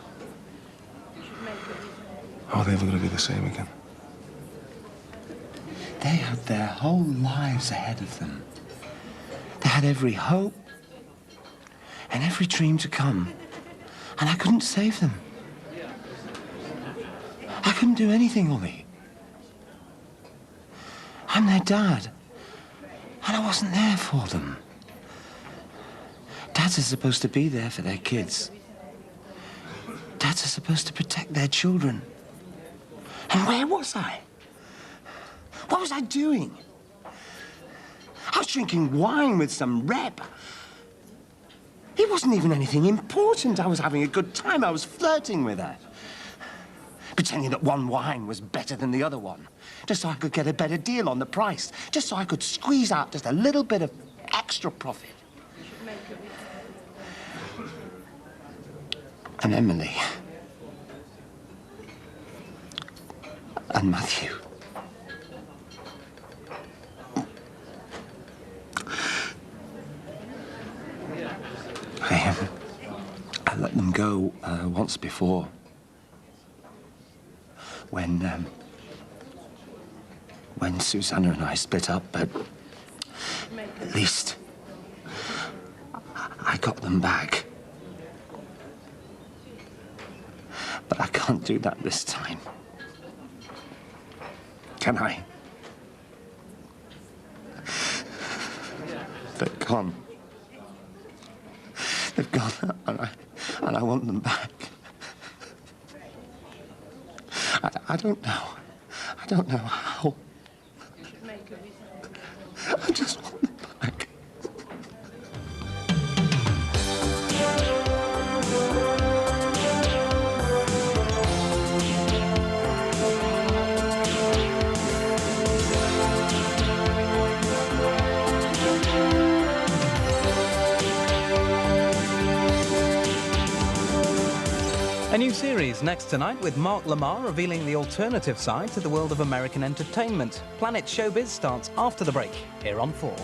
How are they ever going to be the same again? They had their whole lives ahead of them. They had every hope and every dream to come. And I couldn't save them. I couldn't do anything, Ollie. I'm their dad. And I wasn't there for them. Dads are supposed to be there for their kids. Dads are supposed to protect their children. And where was I? What was I doing? I was drinking wine with some rep. It wasn't even anything important. I was having a good time. I was flirting with her. Pretending that one wine was better than the other one. Just so I could get a better deal on the price. Just so I could squeeze out just a little bit of extra profit. And Emily. And Matthew. I let them go once before. When Susanna and I split up, but at least I got them back. But I can't do that this time. Can I? They're gone. They've gone, and I want them back. I don't know. I don't know how. I just want them back. A new series next tonight with Mark Lamar revealing the alternative side to the world of American entertainment. Planet Showbiz starts after the break, here on 4.